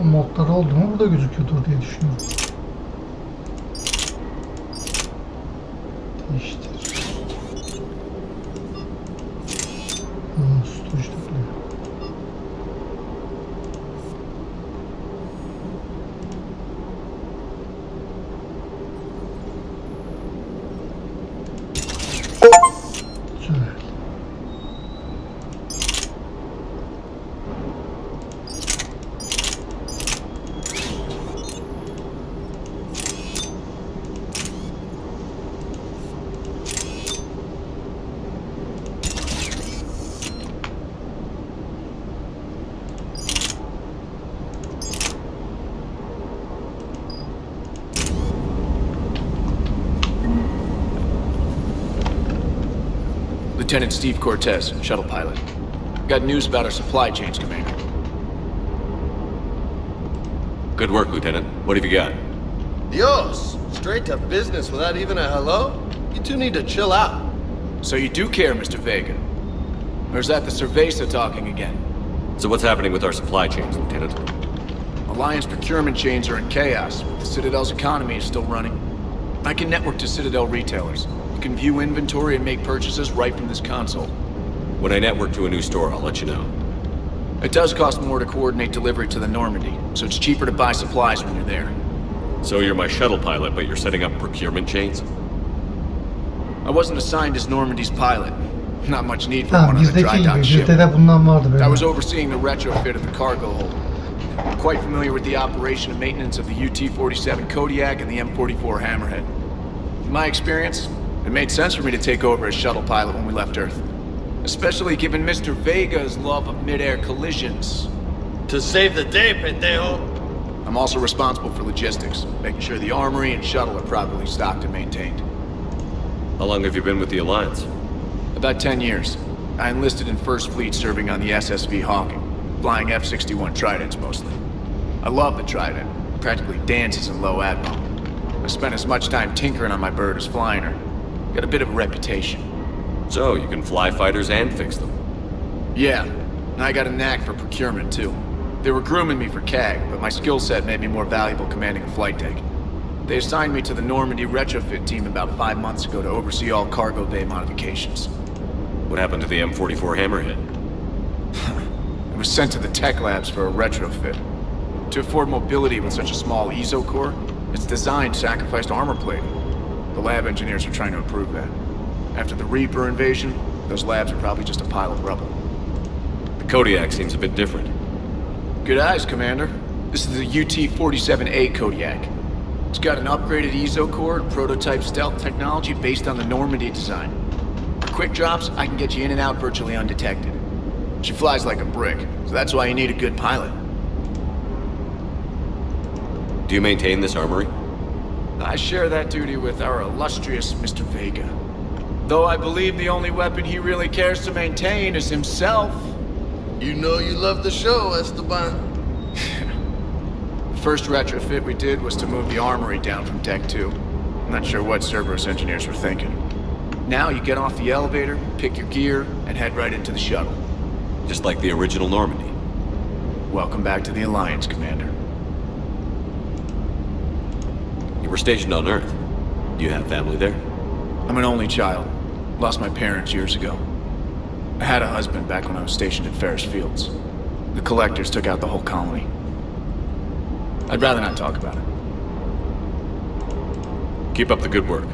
Modları oldu mu burada gözüküyordur diye düşünüyorum. Değiştir. Stoğuş tıklıyor. Güzel. Lieutenant Steve Cortez, shuttle pilot. Got news about our supply chains, Commander. Good work, Lieutenant. What have you got? Dios, straight to business without even a hello? You two need to chill out. So you do care, Mr. Vega? Or is that the Cerveza talking again? So what's happening with our supply chains, Lieutenant? Alliance procurement chains are in chaos, but the Citadel's economy is still running. I can network to Citadel retailers. You can view inventory and make purchases right from this console. When I network to a new store, I'll let you know. It does cost more to coordinate delivery to the Normandy, so it's cheaper to buy supplies when you're there. So you're my shuttle pilot, but you're setting up procurement chains? I wasn't assigned as Normandy's pilot. Not much need for Tamam, one on the dry bizdeki dock gibi ship. bizde de bundan vardı böyle. I was overseeing the retrofit of the cargo hold. I'm quite familiar with the operation and maintenance of the UT-47 Kodiak and the M44 Hammerhead. In my experience, it made sense for me to take over as shuttle pilot when we left Earth. Especially given Mr. Vega's love of mid-air collisions. To save the day, pendejo. I'm also responsible for logistics, making sure the armory and shuttle are properly stocked and maintained. How long have you been with the Alliance? About 10 years. I enlisted in First Fleet serving on the SSV Hawking, flying F-61 Tridents mostly. I love the Trident, practically dances in low atmo. I spent as much time tinkering on my bird as flying her. Got a bit of a reputation. So, you can fly fighters and fix them? Yeah, and I got a knack for procurement too. They were grooming me for CAG, but my skill set made me more valuable commanding a flight deck. They assigned me to the Normandy retrofit team about 5 months ago to oversee all cargo bay modifications. What happened to the M44 Hammerhead? It was sent to the tech labs for a retrofit. To afford mobility with such a small ESO core, its design sacrificed armor plating. The lab engineers are trying to improve that. After the Reaper invasion, those labs are probably just a pile of rubble. The Kodiak seems a bit different. Good eyes, Commander. This is the UT-47A Kodiak. It's got an upgraded ESO core and prototype stealth technology based on the Normandy design. For quick drops, I can get you in and out virtually undetected. She flies like a brick, so that's why you need a good pilot. Do you maintain this armory? I share that duty with our illustrious Mr. Vega. Though I believe the only weapon he really cares to maintain is himself. You know you love the show, Esteban. The first retrofit we did was to move the armory down from Deck 2. I'm not sure what Cerberus engineers were thinking. Now you get off the elevator, pick your gear, and head right into the shuttle. Just like the original Normandy. Welcome back to the Alliance, Commander. You were stationed on Earth. Do you have family there? I'm an only child. Lost my parents years ago. I had a husband back when I was stationed at Ferris Fields. The collectors took out the whole colony. I'd rather not talk about it. Keep up the good work.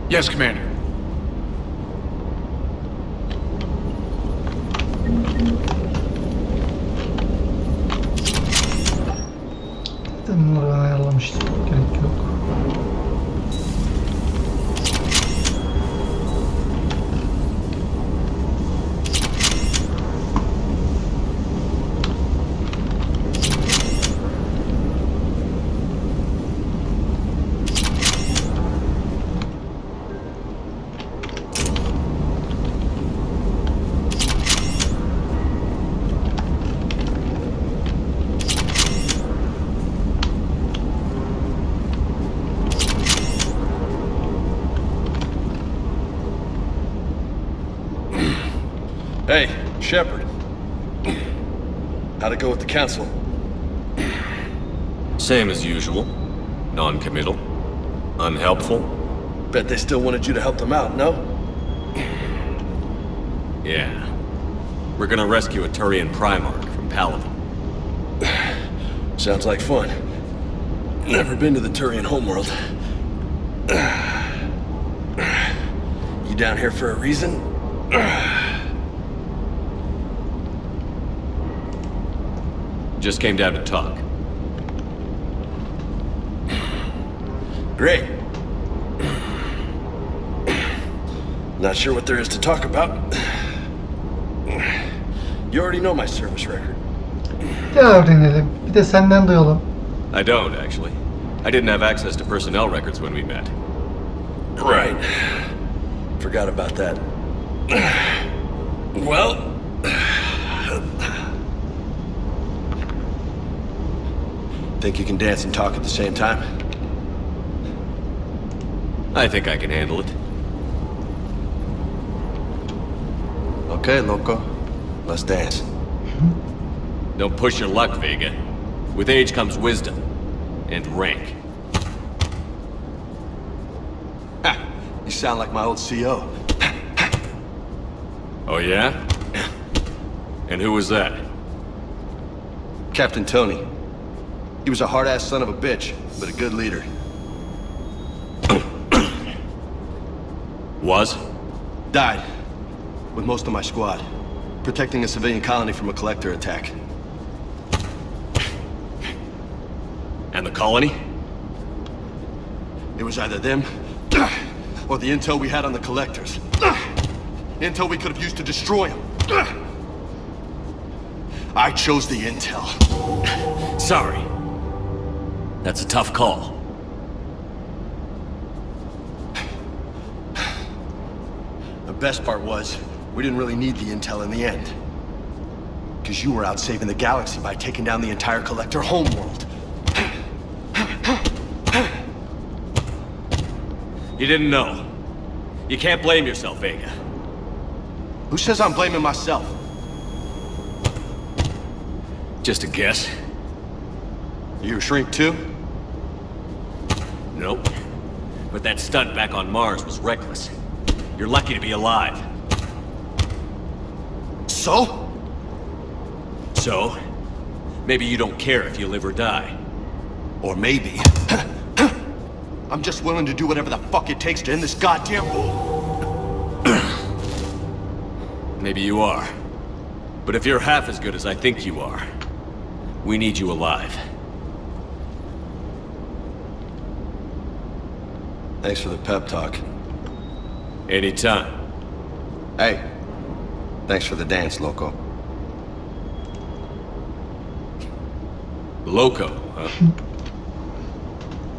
Yes, Commander. Bunları ben ayarlamıştım. Gerek yok. Hey, Shepard. How'd it go with the council? Same as usual. Non-committal. Unhelpful. Bet they still wanted you to help them out, no? Yeah. We're gonna rescue a Turian Primarch from Palaven. Sounds like fun. Never been to the Turian homeworld. You down here for a reason? Just came down to talk. Great. Not sure what there is to talk about. You already know my service record. Gel öğrenelim. Bir de senden duyalım. I don't, actually. I didn't have access to personnel records when we met. Right. Forgot about that. Well... Think you can dance and talk at the same time? I think I can handle it. Okay, loco. Let's dance. Don't push your luck, Vega. With age comes wisdom. And rank. Ha! You sound like my old CO. Oh yeah? And who was that? Captain Tony. He was a hard-ass son of a bitch, but a good leader. Was? Died. With most of my squad. Protecting a civilian colony from a collector attack. And the colony? It was either them, or the intel we had on the collectors. Intel we could have used to destroy them. I chose the intel. Sorry. That's a tough call. The best part was, we didn't really need the intel in the end. Because you were out saving the galaxy by taking down the entire collector homeworld. You didn't know. You can't blame yourself, Vega. Who says I'm blaming myself? Just a guess. You a shrink too? Nope. But that stunt back on Mars was reckless. You're lucky to be alive. So? So? Maybe you don't care if you live or die. Or maybe... I'm just willing to do whatever the fuck it takes to end this goddamn war. Maybe you are. But if you're half as good as I think you are, we need you alive. Thanks for the pep talk. Anytime. Hey, thanks for the dance, loco. Loco, huh?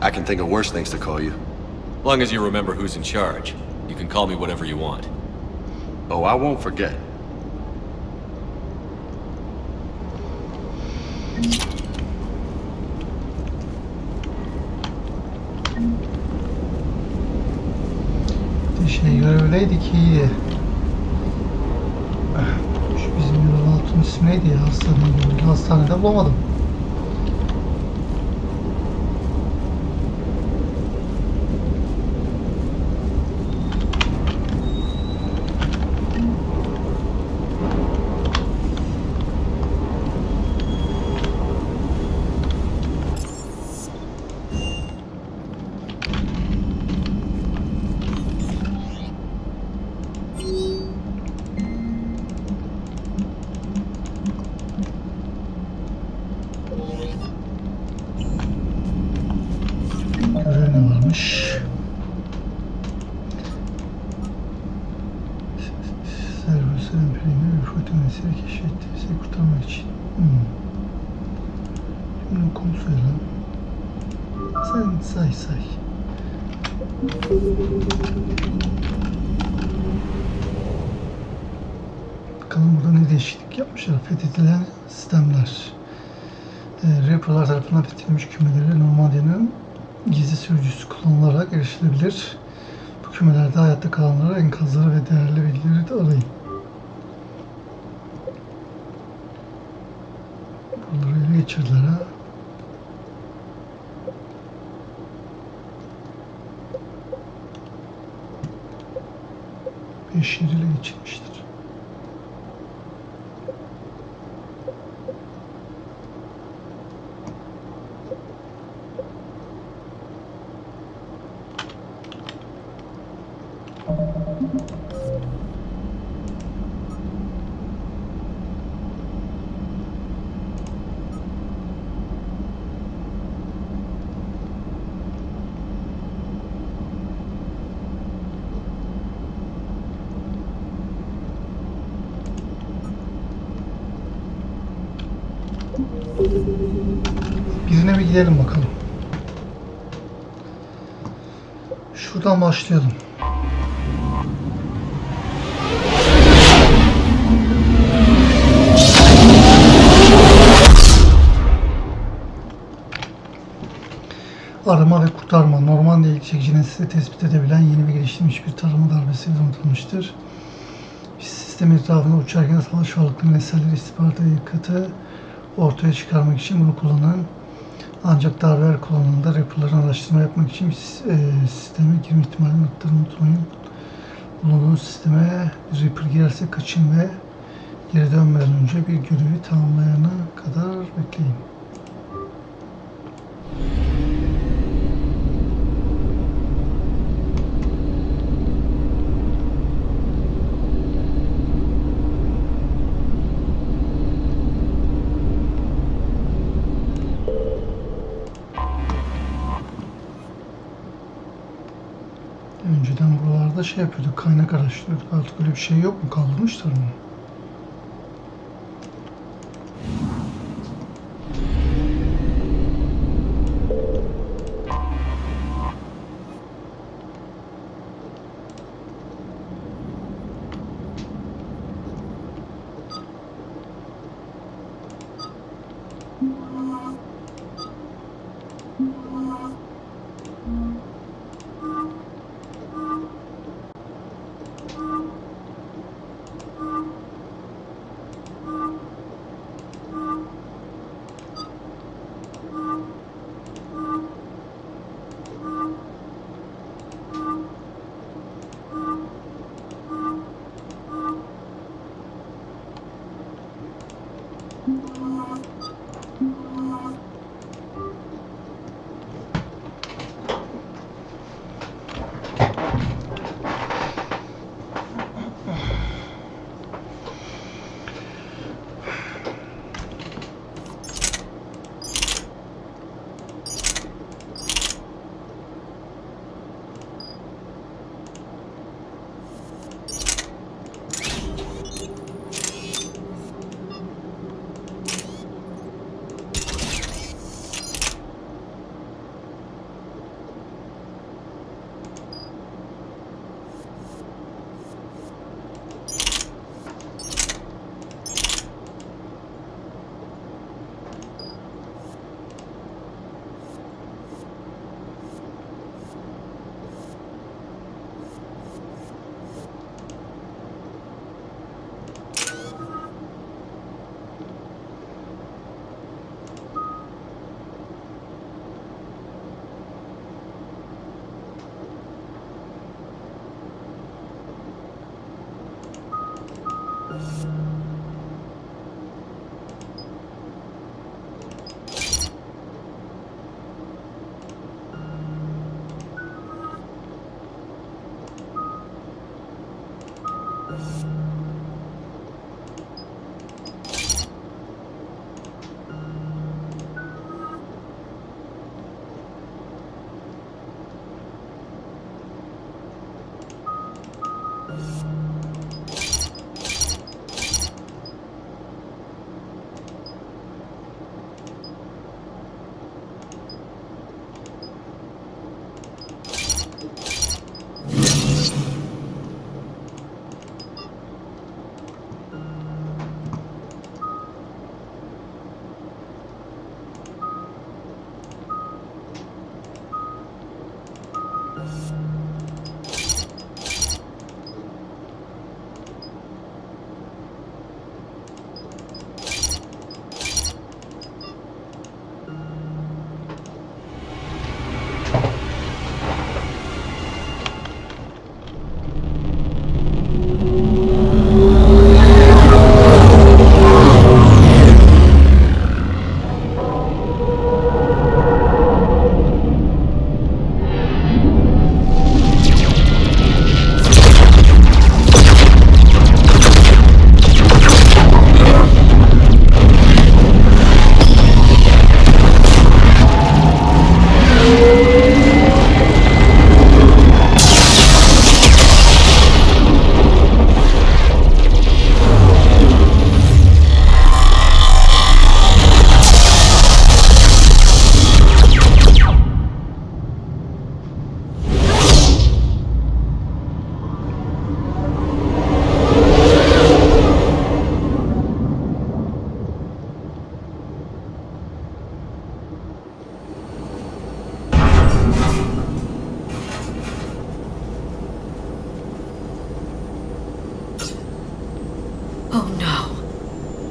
I can think of worse things to call you. Long as you remember who's in charge, you can call me whatever you want. Oh, I won't forget. İşine göre öyleydik iyiydi. Şu bizim yolun altın ismi neydi ya? Hastanede bulamadım. Keşfetti. Kurtarmak için. Şimdi okum söyle. Sen say. Bakalım burada ne değişiklik yapmışlar. Fethedilen sistemler. Reaper'lar tarafından fethedilmiş kümeleri Normandia'nın gizli sürücüsü kullanılarak erişilebilir. Bu kümelerde hayatta kalanlara enkazları ve değerli bilgileri de arayın. Buraları ele geçirdiler ha. 5 yer ele geçirmiştir. Birine bir gidelim bakalım. Şuradan başlayalım. Arama ve kurtarma. Normal ilgi çekici nesli tespit edebilen yeni ve geliştirilmiş bir tarama darbesiyle donatılmıştır. Sistem etrafında uçarken savaş varlıklı nesneleri istihbarat yakıtı ortaya çıkarmak için bunu kullanın. Ancak darbeler kullanımında Reaper'ların araştırma yapmak için sisteme girme ihtimalini unutmayın. Bulunduğunuz sisteme Reaper girerse kaçın ve geri dönmeden önce bir görevi tamamlayana kadar bekleyin. Önceden buralarda şey yapıyorduk, kaynak araştırıyorduk. Artık öyle bir şey yok mu? Kaldırmışlar mı?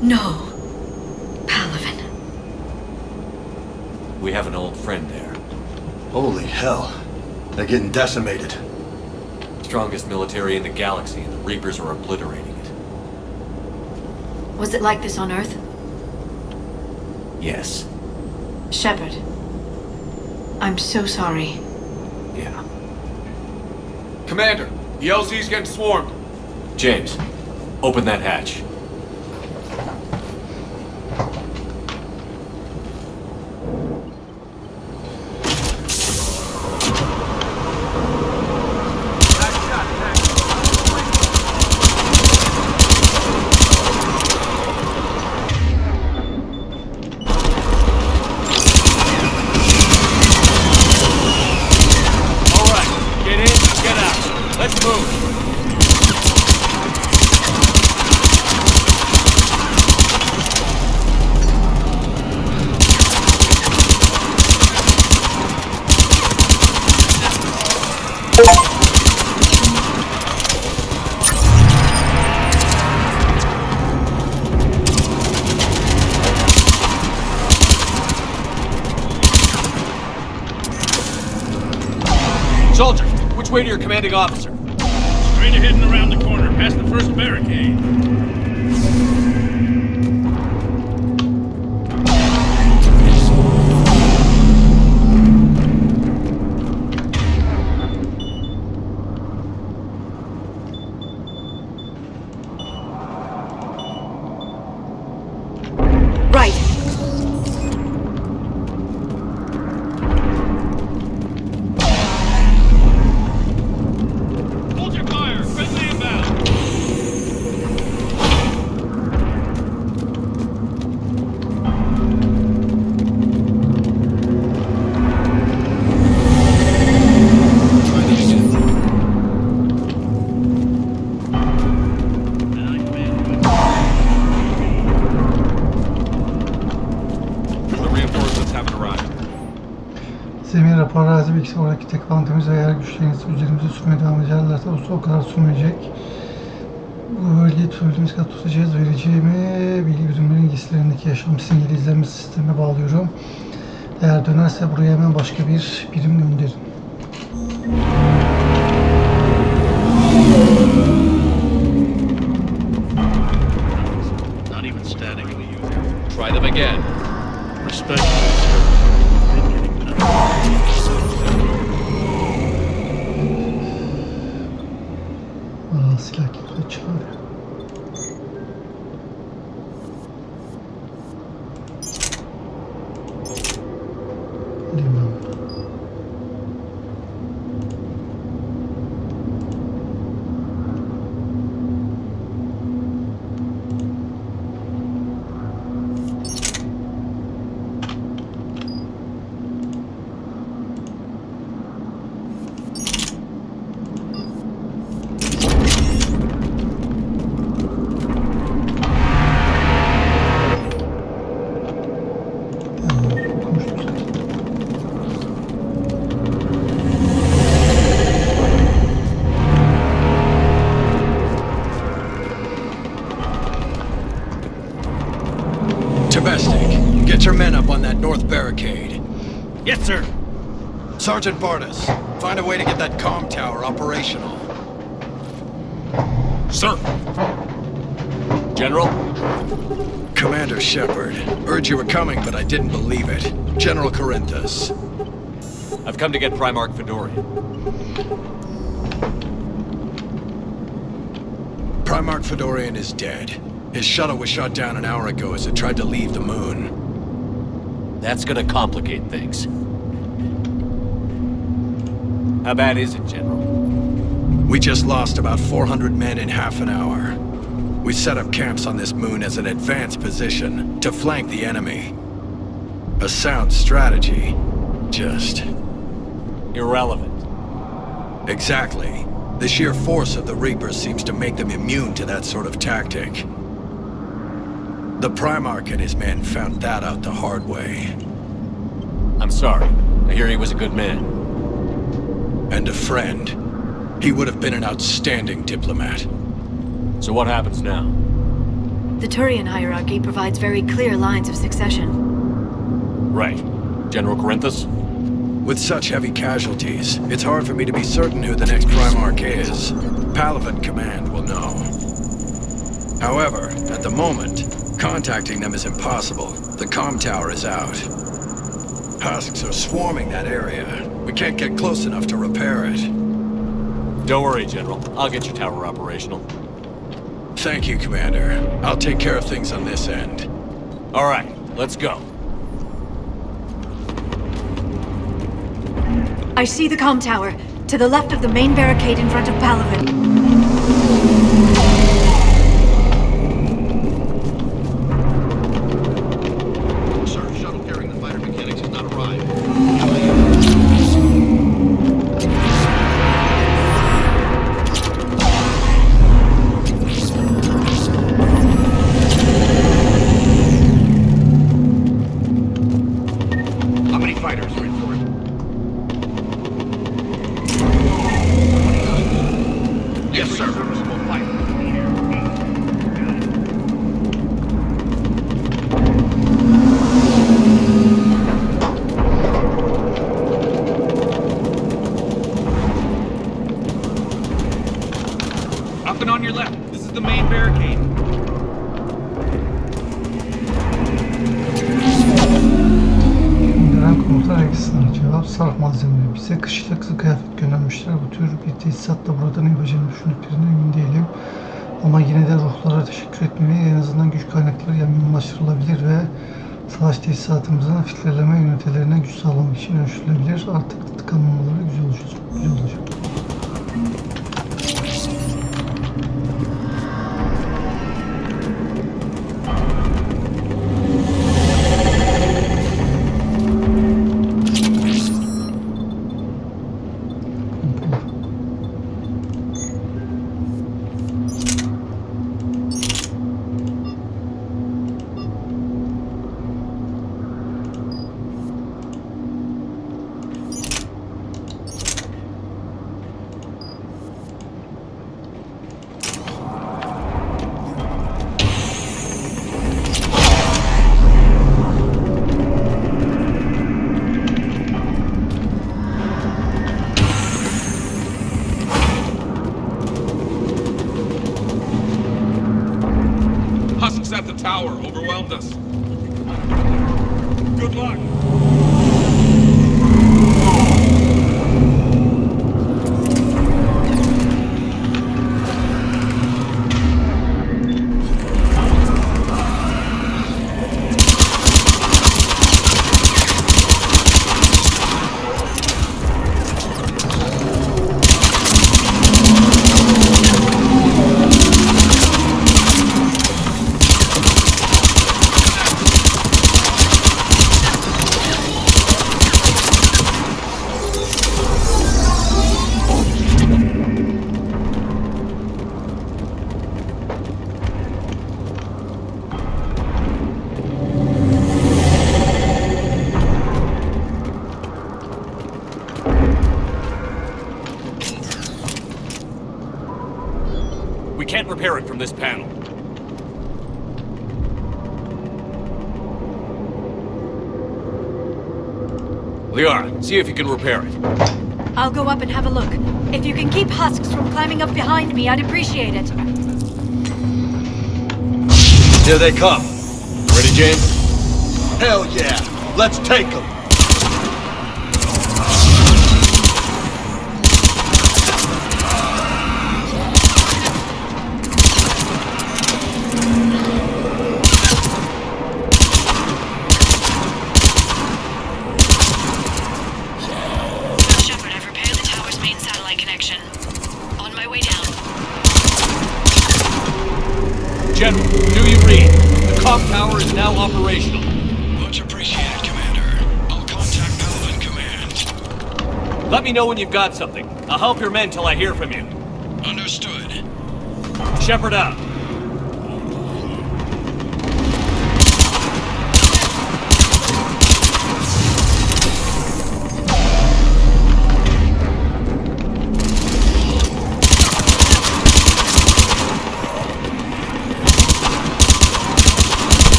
No. Palavin. We have an old friend there. Holy hell. They're getting decimated. Strongest military in the galaxy, and the Reapers are obliterating it. Was it like this on Earth? Yes. Shepard. I'm so sorry. Yeah. Commander, the LZ's getting swarmed. James, open that hatch. Soldier, which way to your commanding officer? Straight ahead and around the corner, past the first barricade. Right. Hold your fire! Friendly inbound! The reinforcements haven't arrived. Zemin raporu arazi bilgisi oradaki tek avantajımız ve eğer güçlerinizi üzerimize sürmeye devam ederlerse o kadar sürmeyecek. Bu bölgeyi tutabildiğimiz kadar tutacağız. Vereceğimi bilgi birimlerinin giysilerindeki yaşam sinyali izleme sistemine bağlıyorum. Eğer dönerse buraya hemen başka bir birim gönderin. Not even static. Try them again. Respect. Silah kilitli çağırıyor. Liman. Domestic, get your men up on that north barricade. Yes, sir. Sergeant Barnes, find a way to get that comm tower operational. Sir. General? Commander Shepard, heard you were coming, but I didn't believe it. General Corinthus. I've come to get Primarch Fedorian. Primarch Fedorian is dead. His shuttle was shot down an hour ago as it tried to leave the moon. That's gonna complicate things. How bad is it, General? We just lost about 400 men in half an hour. We set up camps on this moon as an advanced position to flank the enemy. A sound strategy. Just... irrelevant. Exactly. The sheer force of the Reapers seems to make them immune to that sort of tactic. The Primarch and his men found that out the hard way. I'm sorry. I hear he was a good man. And a friend. He would have been an outstanding diplomat. So what happens now? The Turian hierarchy provides very clear lines of succession. Right. General Corinthus? With such heavy casualties, it's hard for me to be certain who the next Primarch is. Palaven Command will know. However, at the moment, contacting them is impossible. The comm tower is out. Husks are swarming that area. We can't get close enough to repair it. Don't worry, General. I'll get your tower operational. Thank you, Commander. I'll take care of things on this end. All right, let's go. I see the comm tower, to the left of the main barricade in front of Palaven. Sir, shuttle carrying the fighter mechanics has not arrived. How many fighters are in for it? Yes, sir. Serviceable fighter. Up and on your left. This is the main barricade. Gönderen komutan eksisine cevap sarf malzemeleri. Bize kışlık kıyafet göndermişler. Bu tür bir tesisatla buradan yapacağını düşündüklerine emin değilim. Ama yine de ruhlara teşekkür etmeli. En azından güç kaynakları yaygınlaştırılabilir ve savaş tesisatımızın filtreleme ünitelerine güç sağlamak için ölçülebilir. Artık tıkanmamaları güzel olacak. Husks at the tower overwhelmed us. Good luck. We can't repair it from this panel. Liara, see if you can repair it. I'll go up and have a look. If you can keep husks from climbing up behind me, I'd appreciate it. Here they come. Ready, James? Hell yeah! Let's take them! Shepard, I've repaired the tower's main satellite connection. On my way down. General, do you read? The comm tower is now operational. Much appreciated, Commander. I'll contact Palaven Command. Let me know when you've got something. I'll help your men till I hear from you. Understood. Shepard out.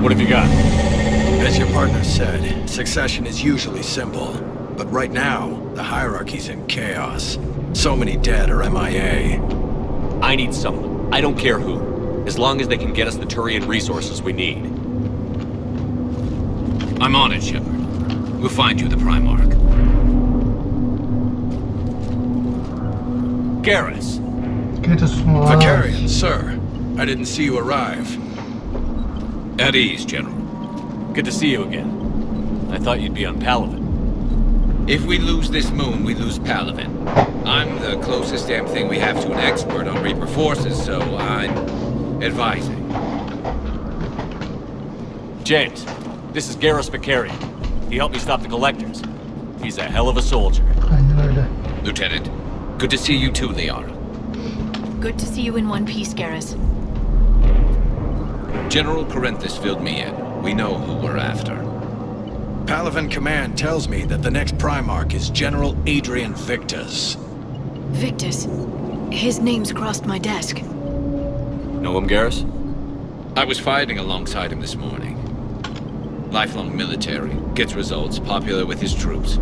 What have you got? As your partner said, succession is usually simple. But right now, the hierarchy's in chaos. So many dead or MIA. I need someone. I don't care who. As long as they can get us the Turian resources we need. I'm on it, Shepard. We'll find you the Primarch. Garrus. Vicarian, sir. I didn't see you arrive. At ease, General. Good to see you again. I thought you'd be on Palaven. If we lose this moon, we lose Palaven. I'm the closest damn thing we have to an expert on Reaper forces, so I'm advising. James, this is Garrus Vicarian. He helped me stop the Collectors. He's a hell of a soldier. Lieutenant, good to see you too, Liara. Good to see you in one piece, Garrus. General Corinthus filled me in. We know who we're after. Palaven Command tells me that the next Primarch is General Adrian Victus. Victus? His name's crossed my desk. Know him, Garrus? I was fighting alongside him this morning. Lifelong military, gets results, popular with his troops.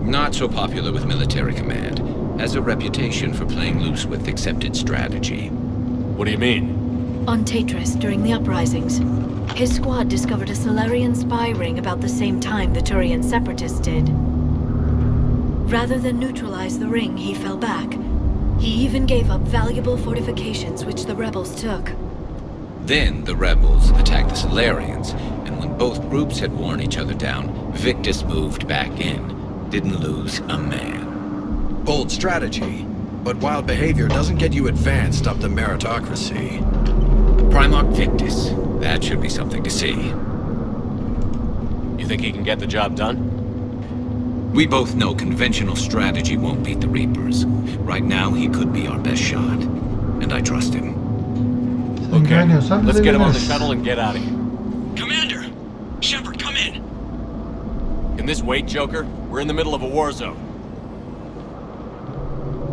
Not so popular with military command. Has a reputation for playing loose with accepted strategy. What do you mean? On Tatris, during the uprisings, his squad discovered a Solarian spy ring about the same time the Turian separatists did. Rather than neutralize the ring, he fell back. He even gave up valuable fortifications which the rebels took. Then the rebels attacked the Solarians, and when both groups had worn each other down, Victus moved back in. Didn't lose a man. Bold strategy, but wild behavior doesn't get you advanced up the meritocracy. Primarch Victus. That should be something to see. You think he can get the job done? We both know conventional strategy won't beat the Reapers. Right now, he could be our best shot. And I trust him. Okay, let's get him on the shuttle and get out of here. Commander! Shepard, come in! Can this wait, Joker? We're in the middle of a war zone.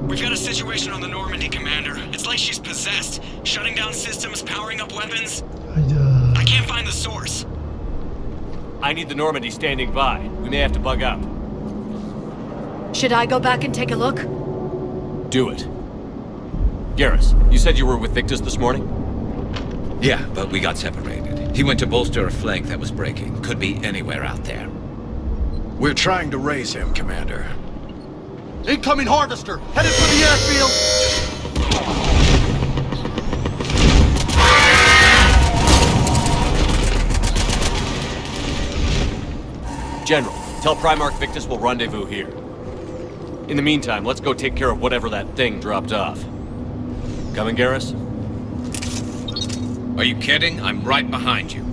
We've got a situation on the Normandy, Commander. It's like she's possessed. Shutting down systems, powering up weapons. I can't find the source. I need the Normandy standing by. We may have to bug up. Should I go back and take a look? Do it. Garrus, you said you were with Victus this morning? Yeah, but we got separated. He went to bolster a flank that was breaking. Could be anywhere out there. We're trying to raise him, Commander. Incoming harvester! Headed for the airfield! General, tell Primarch Victus we'll rendezvous here. In the meantime, let's go take care of whatever that thing dropped off. Coming, Garrus? Are you kidding? I'm right behind you.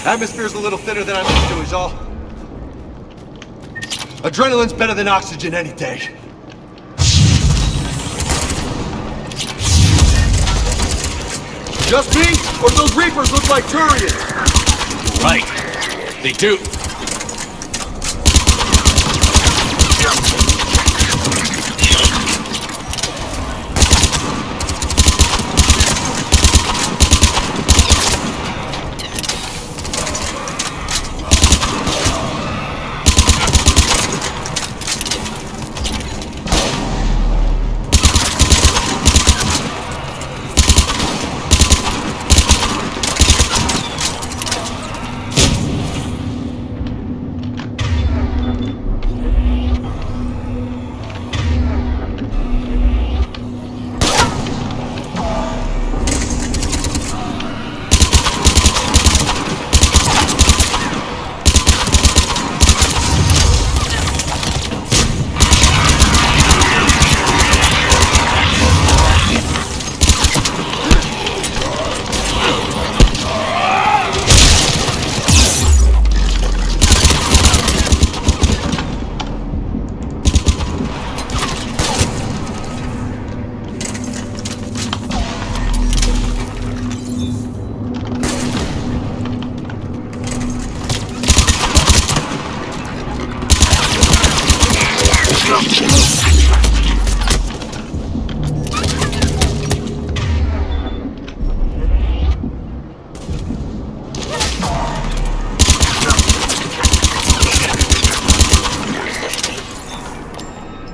Atmosphere's a little thinner than I'm used to, is all. Adrenaline's better than oxygen any day. Just me? Or those Reapers look like Turians? Right. They do.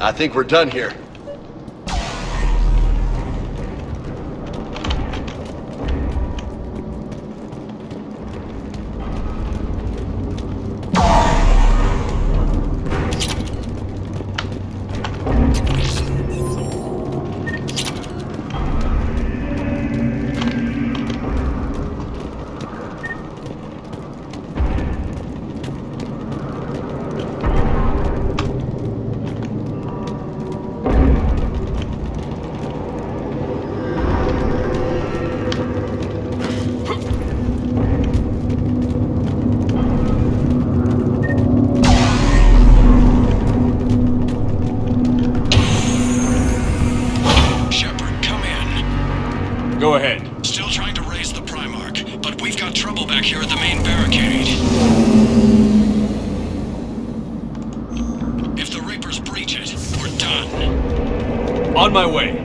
I think we're done here. Go ahead. Still trying to raise the Primarch, but we've got trouble back here at the main barricade. If the Reapers breach it, we're done. On my way.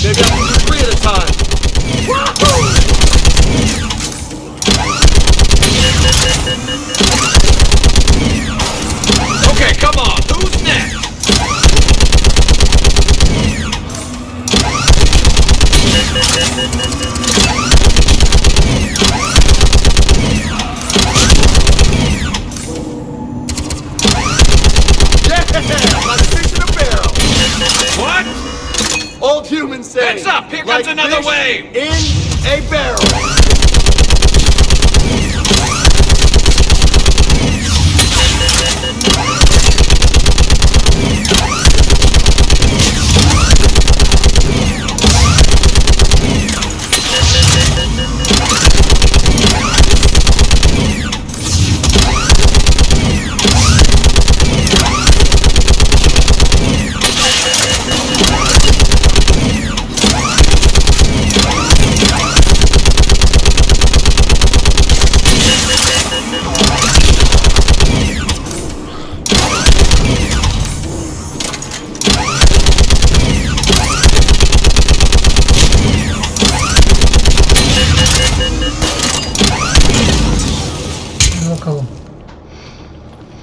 Maybe I can do 3 at a time. Okay, come on. Who's next? Yeah, like fish in a barrel. What? Old humans say, heads up! Here comes like another fish wave! In a barrel.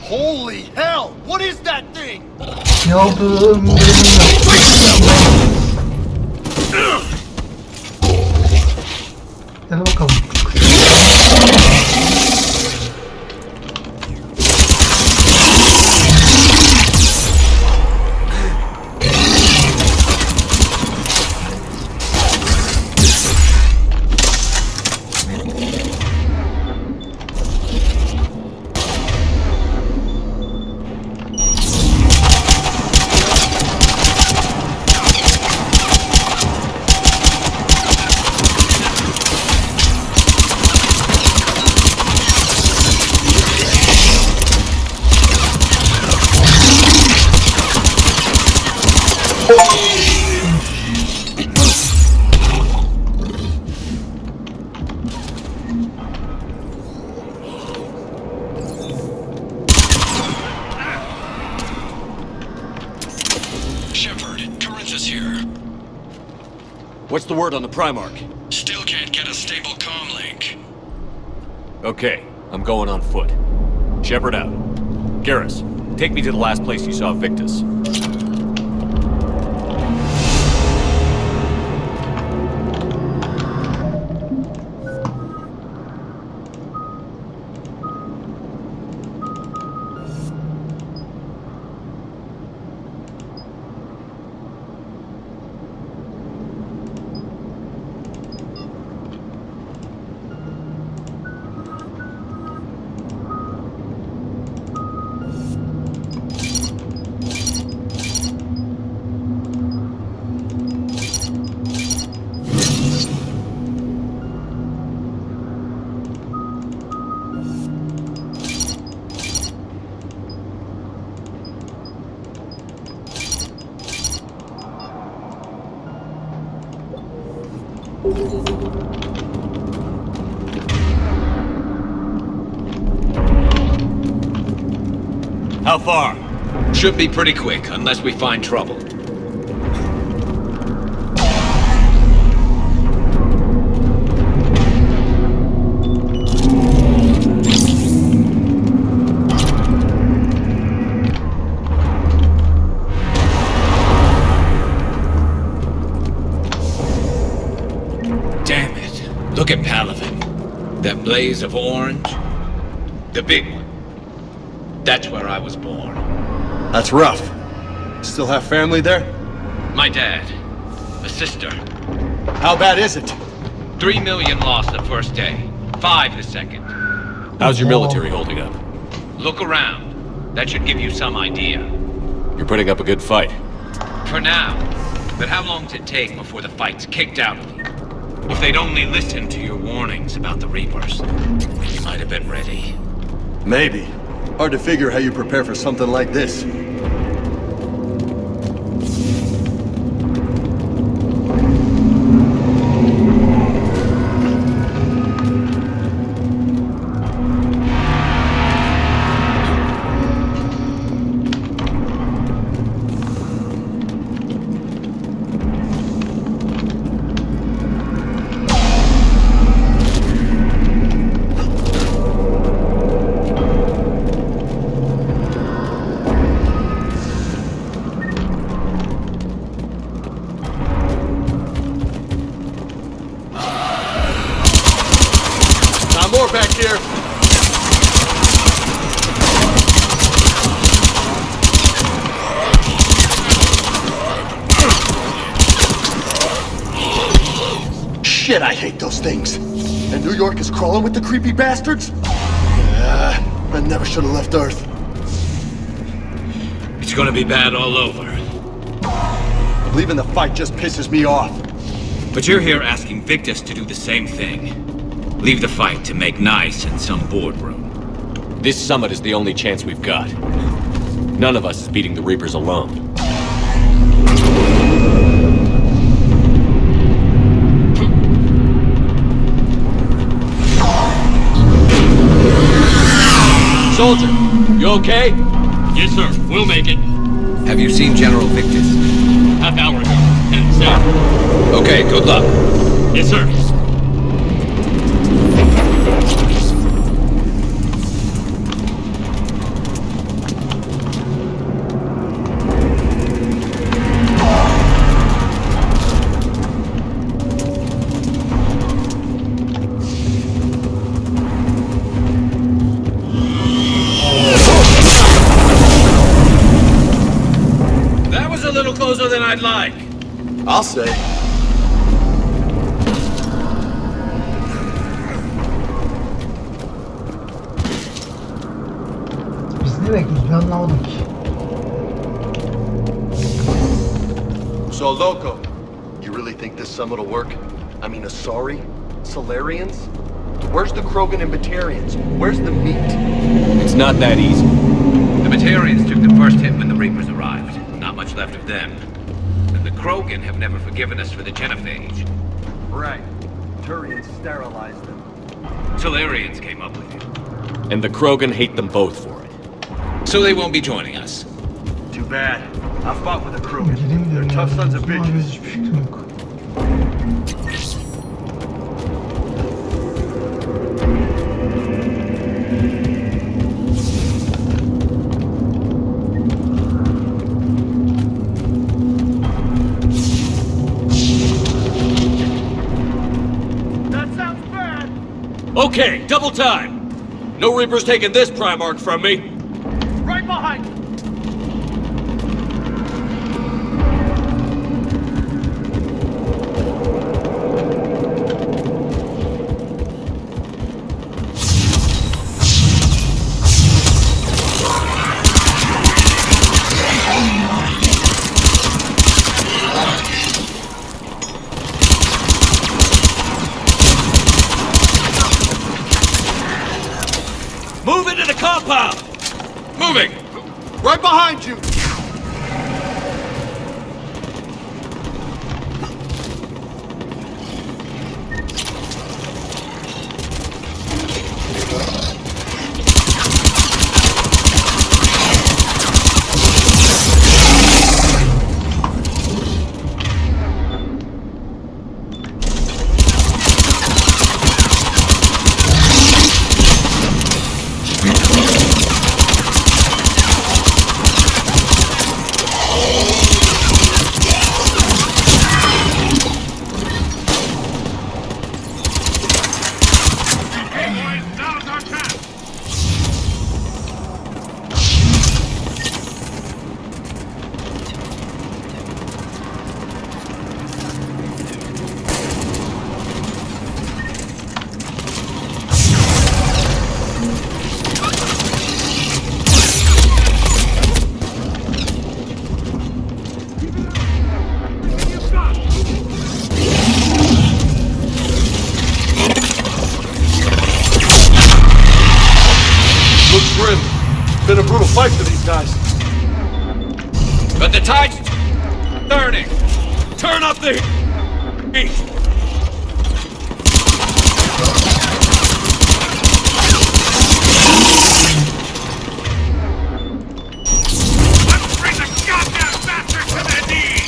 Holy hell! What is that thing? Ne olduğunu bilmiyorum. Gel bakalım. What's the word on the Primarch? Still can't get a stable comm link. Okay, I'm going on foot. Shepard out. Garrus, take me to the last place you saw Victus. How far? Should be pretty quick, unless we find trouble. Damn it. Look at Palavin. That blaze of orange. The big one. That's where I was born. That's rough. Still have family there? My dad. A sister. How bad is it? 3 million lost the first day. 5 the second. How's your military holding up? Look around. That should give you some idea. You're putting up a good fight. For now. But how long does it take before the fight's kicked out of you? If they'd only listened to your warnings about the Reapers, you might have been ready. Maybe. Hard to figure how you prepare for something like this. More back here. Shit, I hate those things. And New York is crawling with the creepy bastards? I never should have left Earth. It's gonna be bad all over. Leaving the fight just pisses me off. But you're here asking Victus to do the same thing. Leave the fight to make nice in some boardroom. This summit is the only chance we've got. None of us is beating the Reapers alone. Soldier, you okay? Yes, sir. We'll make it. Have you seen General Victus? Half hour ago. And safe. Okay, good luck. Yes, sir. Closer than I'd like. I'll say. Biz ne bekliyoruz? Ben anlamadım ki. So, Loco, you really think this summit will work? I mean, Asari? Solarians? Where's the Krogan and Batarians? Where's the meat? It's not that easy. The Batarians took the first hit when the Reapers arrived. Not much left of them. And the Krogan have never forgiven us for the genophage. Right. Turians sterilized them. Solarians came up with it. And the Krogan hate them both for it. So they won't be joining us. Too bad. I fought with the Krogan. They're tough sons of bitches. Hiçbir fikrim yok. Okay, double time. No Reapers taking this Primarch from me. Right behind you. Move into the compound! Moving! Right behind you! been a brutal fight for these guys. But the tide's turning. Turn up the heat. Let's bring the goddamn bastard to their knees!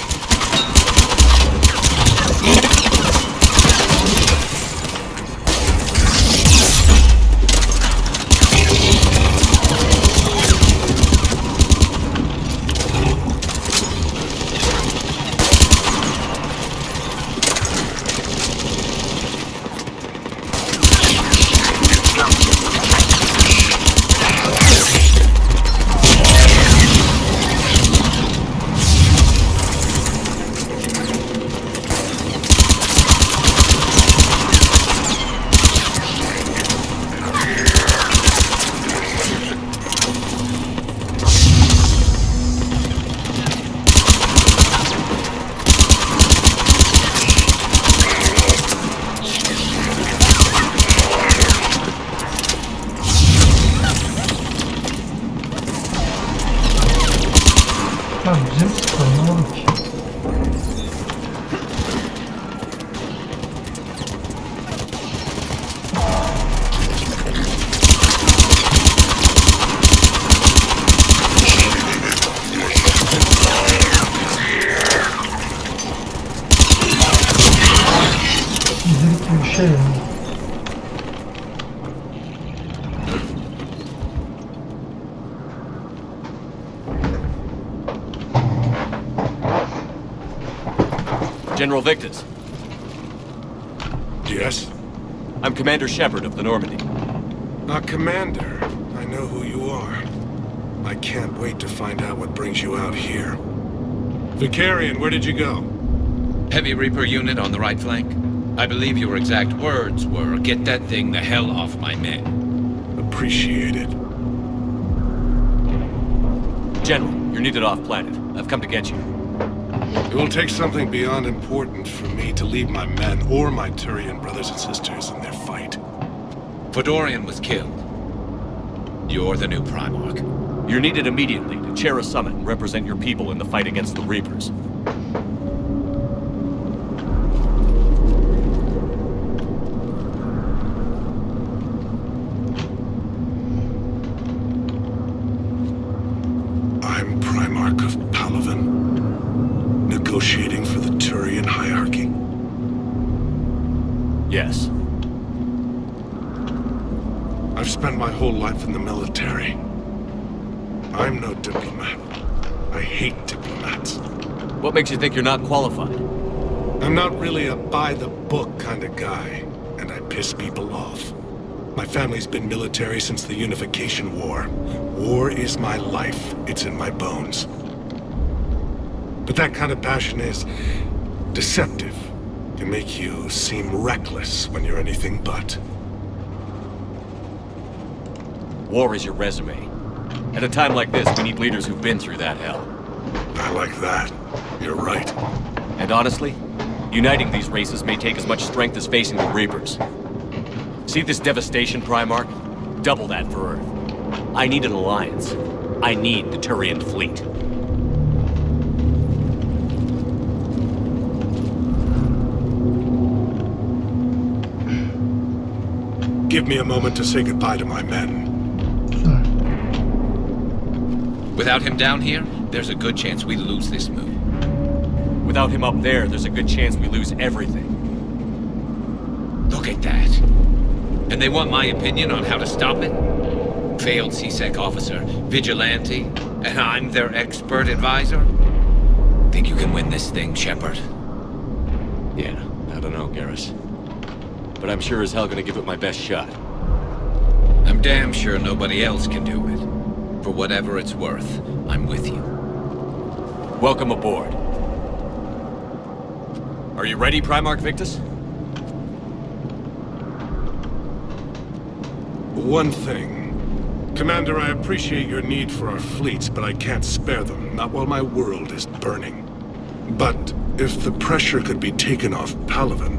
Ya bizim anlamadım ki. İzledik gibi bir şey yani. General Victus. Yes? I'm Commander Shepard of the Normandy. Commander, I know who you are. I can't wait to find out what brings you out here. Vicarian, where did you go? Heavy Reaper unit on the right flank. I believe your exact words were, "Get that thing the hell off my men." Appreciate it. General, you're needed off-planet. I've come to get you. It will take something beyond important for me to leave my men or my Turian brothers and sisters in their fight. Fedorian was killed. You're the new Primarch. You're needed immediately to chair a summit and represent your people in the fight against the Reapers. I'm Primarch of Palaven, negotiating for the Turian hierarchy. Yes. I've spent my whole life in the military. I'm no diplomat. I hate diplomats. What makes you think you're not qualified? I'm not really a by-the-book kind of guy, and I piss people off. My family's been military since the Unification War. War is my life. It's in my bones. But that kind of passion is deceptive. Can make you seem reckless when you're anything but. War is your resume. At a time like this, we need leaders who've been through that hell. I like that. You're right. And honestly, uniting these races may take as much strength as facing the Reapers. See this devastation, Primarch? Double that for Earth. I need an alliance. I need the Turian fleet. Give me a moment to say goodbye to my men. Without him down here, there's a good chance we lose this move. Without him up there, there's a good chance we lose everything. Look at that. And they want my opinion on how to stop it? Failed CSEC officer, vigilante, and I'm their expert advisor? Think you can win this thing, Shepard? Yeah, I don't know, Garrus. But I'm sure as hell gonna give it my best shot. I'm damn sure nobody else can do it. For whatever it's worth, I'm with you. Welcome aboard. Are you ready, Primarch Victus? One thing. Commander, I appreciate your need for our fleets, but I can't spare them, not while my world is burning. But if the pressure could be taken off Palaven...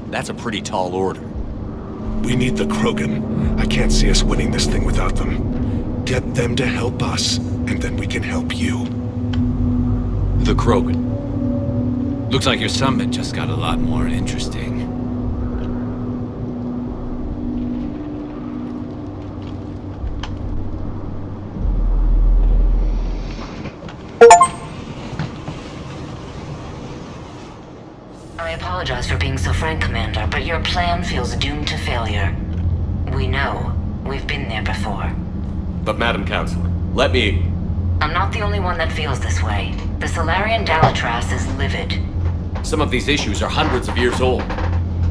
That's a pretty tall order. We need the Krogan. I can't see us winning this thing without them. Get them to help us, and then we can help you. The Krogan. Looks like your summit just got a lot more interesting. I apologize for being so frank, Commander, but your plan feels doomed to failure. We know. We've been there before. But Madam Counselor, let me... I'm not the only one that feels this way. The Solarian Dalitras is livid. Some of these issues are hundreds of years old.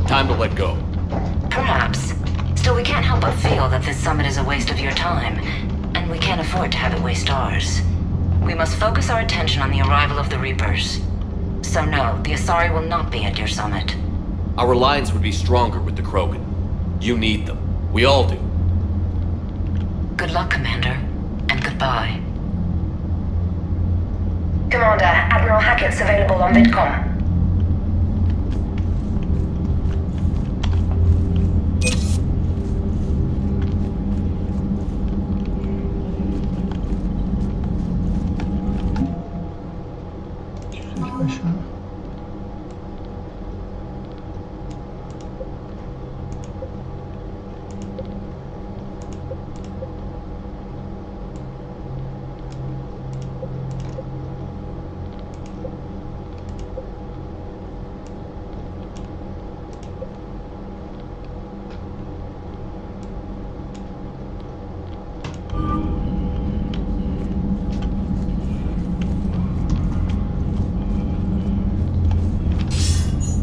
Time to let go. Perhaps. Still, we can't help but feel that this summit is a waste of your time, and we can't afford to have it waste ours. We must focus our attention on the arrival of the Reapers. So no, the Asari will not be at your summit. Our alliance would be stronger with the Krogan. You need them. We all do. Good luck, Commander, and goodbye. Commander, Admiral Hackett's available on VidCom.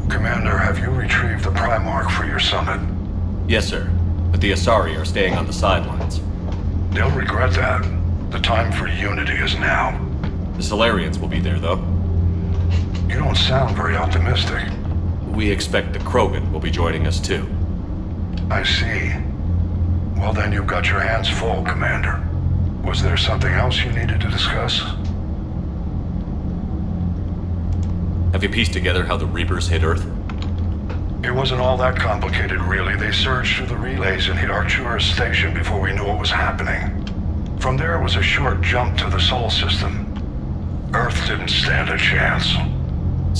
Commander, have you retrieved the Primarch for your summit? Yes, sir. But the Asari are staying on the sidelines. They'll regret that. The time for unity is now. The Solarians will be there, though. You don't sound very optimistic. We expect the Krogan will be joining us, too. I see. Well, then you've got your hands full, Commander. Was there something else you needed to discuss? Have you pieced together how the Reapers hit Earth? It wasn't all that complicated, really. They surged through the relays and hit Arcturus Station before we knew what was happening. From there, it was a short jump to the Sol system. Earth didn't stand a chance.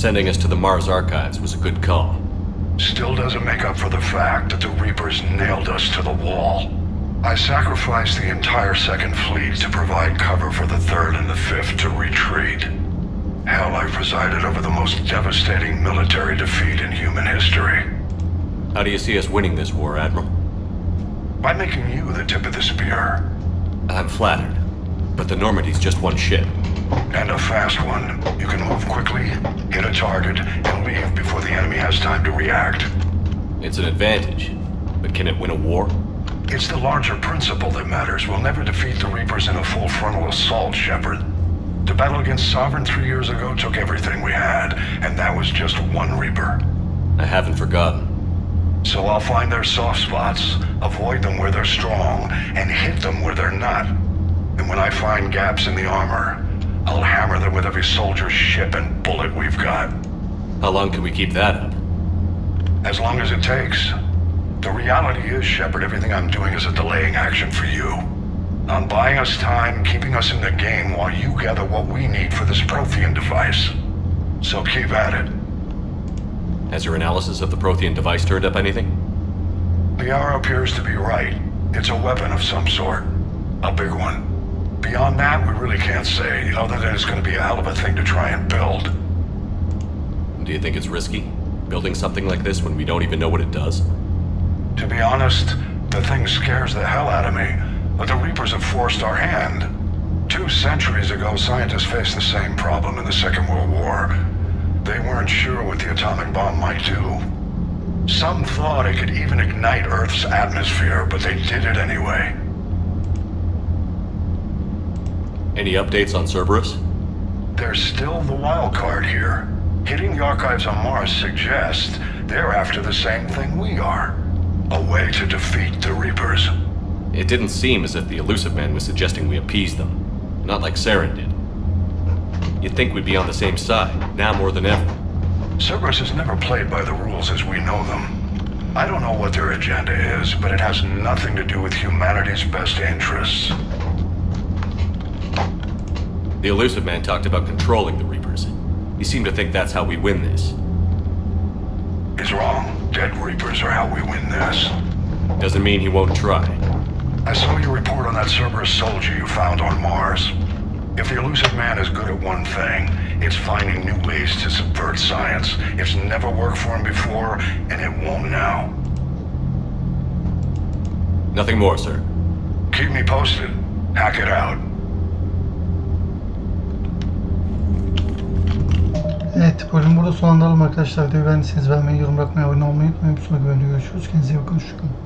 Sending us to the Mars Archives was a good call. Still doesn't make up for the fact that the Reapers nailed us to the wall. I sacrificed the entire Second Fleet to provide cover for the Third and the Fifth to retreat. Hell, I presided over the most devastating military defeat in human history. How do you see us winning this war, Admiral? By making you the tip of the spear. I'm flattered, but the Normandy's just one ship. And a fast one. You can move quickly, hit a target, and leave before the enemy has time to react. It's an advantage, but can it win a war? It's the larger principle that matters. We'll never defeat the Reapers in a full frontal assault, Shepard. The battle against Sovereign 3 years ago took everything we had, and that was just one Reaper. I haven't forgotten. So I'll find their soft spots, avoid them where they're strong, and hit them where they're not. And when I find gaps in the armor, I'll hammer them with every soldier, ship, and bullet we've got. How long can we keep that up? As long as it takes. The reality is, Shepard, everything I'm doing is a delaying action for you. I'm buying us time, keeping us in the game while you gather what we need for this Prothean device. So keep at it. Has your analysis of the Prothean device turned up anything? Liara appears to be right. It's a weapon of some sort. A big one. Beyond that, we really can't say, other than it's going to be a hell of a thing to try and build. Do you think it's risky, building something like this when we don't even know what it does? To be honest, the thing scares the hell out of me, but the Reapers have forced our hand. 2 centuries ago, scientists faced the same problem in the Second World War. They weren't sure what the atomic bomb might do. Some thought it could even ignite Earth's atmosphere, but they did it anyway. Any updates on Cerberus? There's still the wild card here. Hitting the archives on Mars suggests they're after the same thing we are. A way to defeat the Reapers. It didn't seem as if the Elusive Man was suggesting we appease them. Not like Saren did. You'd think we'd be on the same side, now more than ever. Cerberus has never played by the rules as we know them. I don't know what their agenda is, but it has nothing to do with humanity's best interests. The elusive man talked about controlling the Reapers. You seem to think that's how we win this. He's wrong. Dead Reapers are how we win this. Doesn't mean he won't try. I saw your report on that Cerberus soldier you found on Mars. If the elusive man is good at one thing, it's finding new ways to subvert science. It's never worked for him before, and it won't now. Nothing more, sir. Keep me posted. Hack it out. Evet, bölüm burada sonlandıralım arkadaşlar. Videoyu beğendiyseniz beğenmeyi, yorum bırakmayı, abone olmayı unutmayın. Bir sonraki bölümde görüşürüz. Kendinize iyi bakın. Hoşçakalın.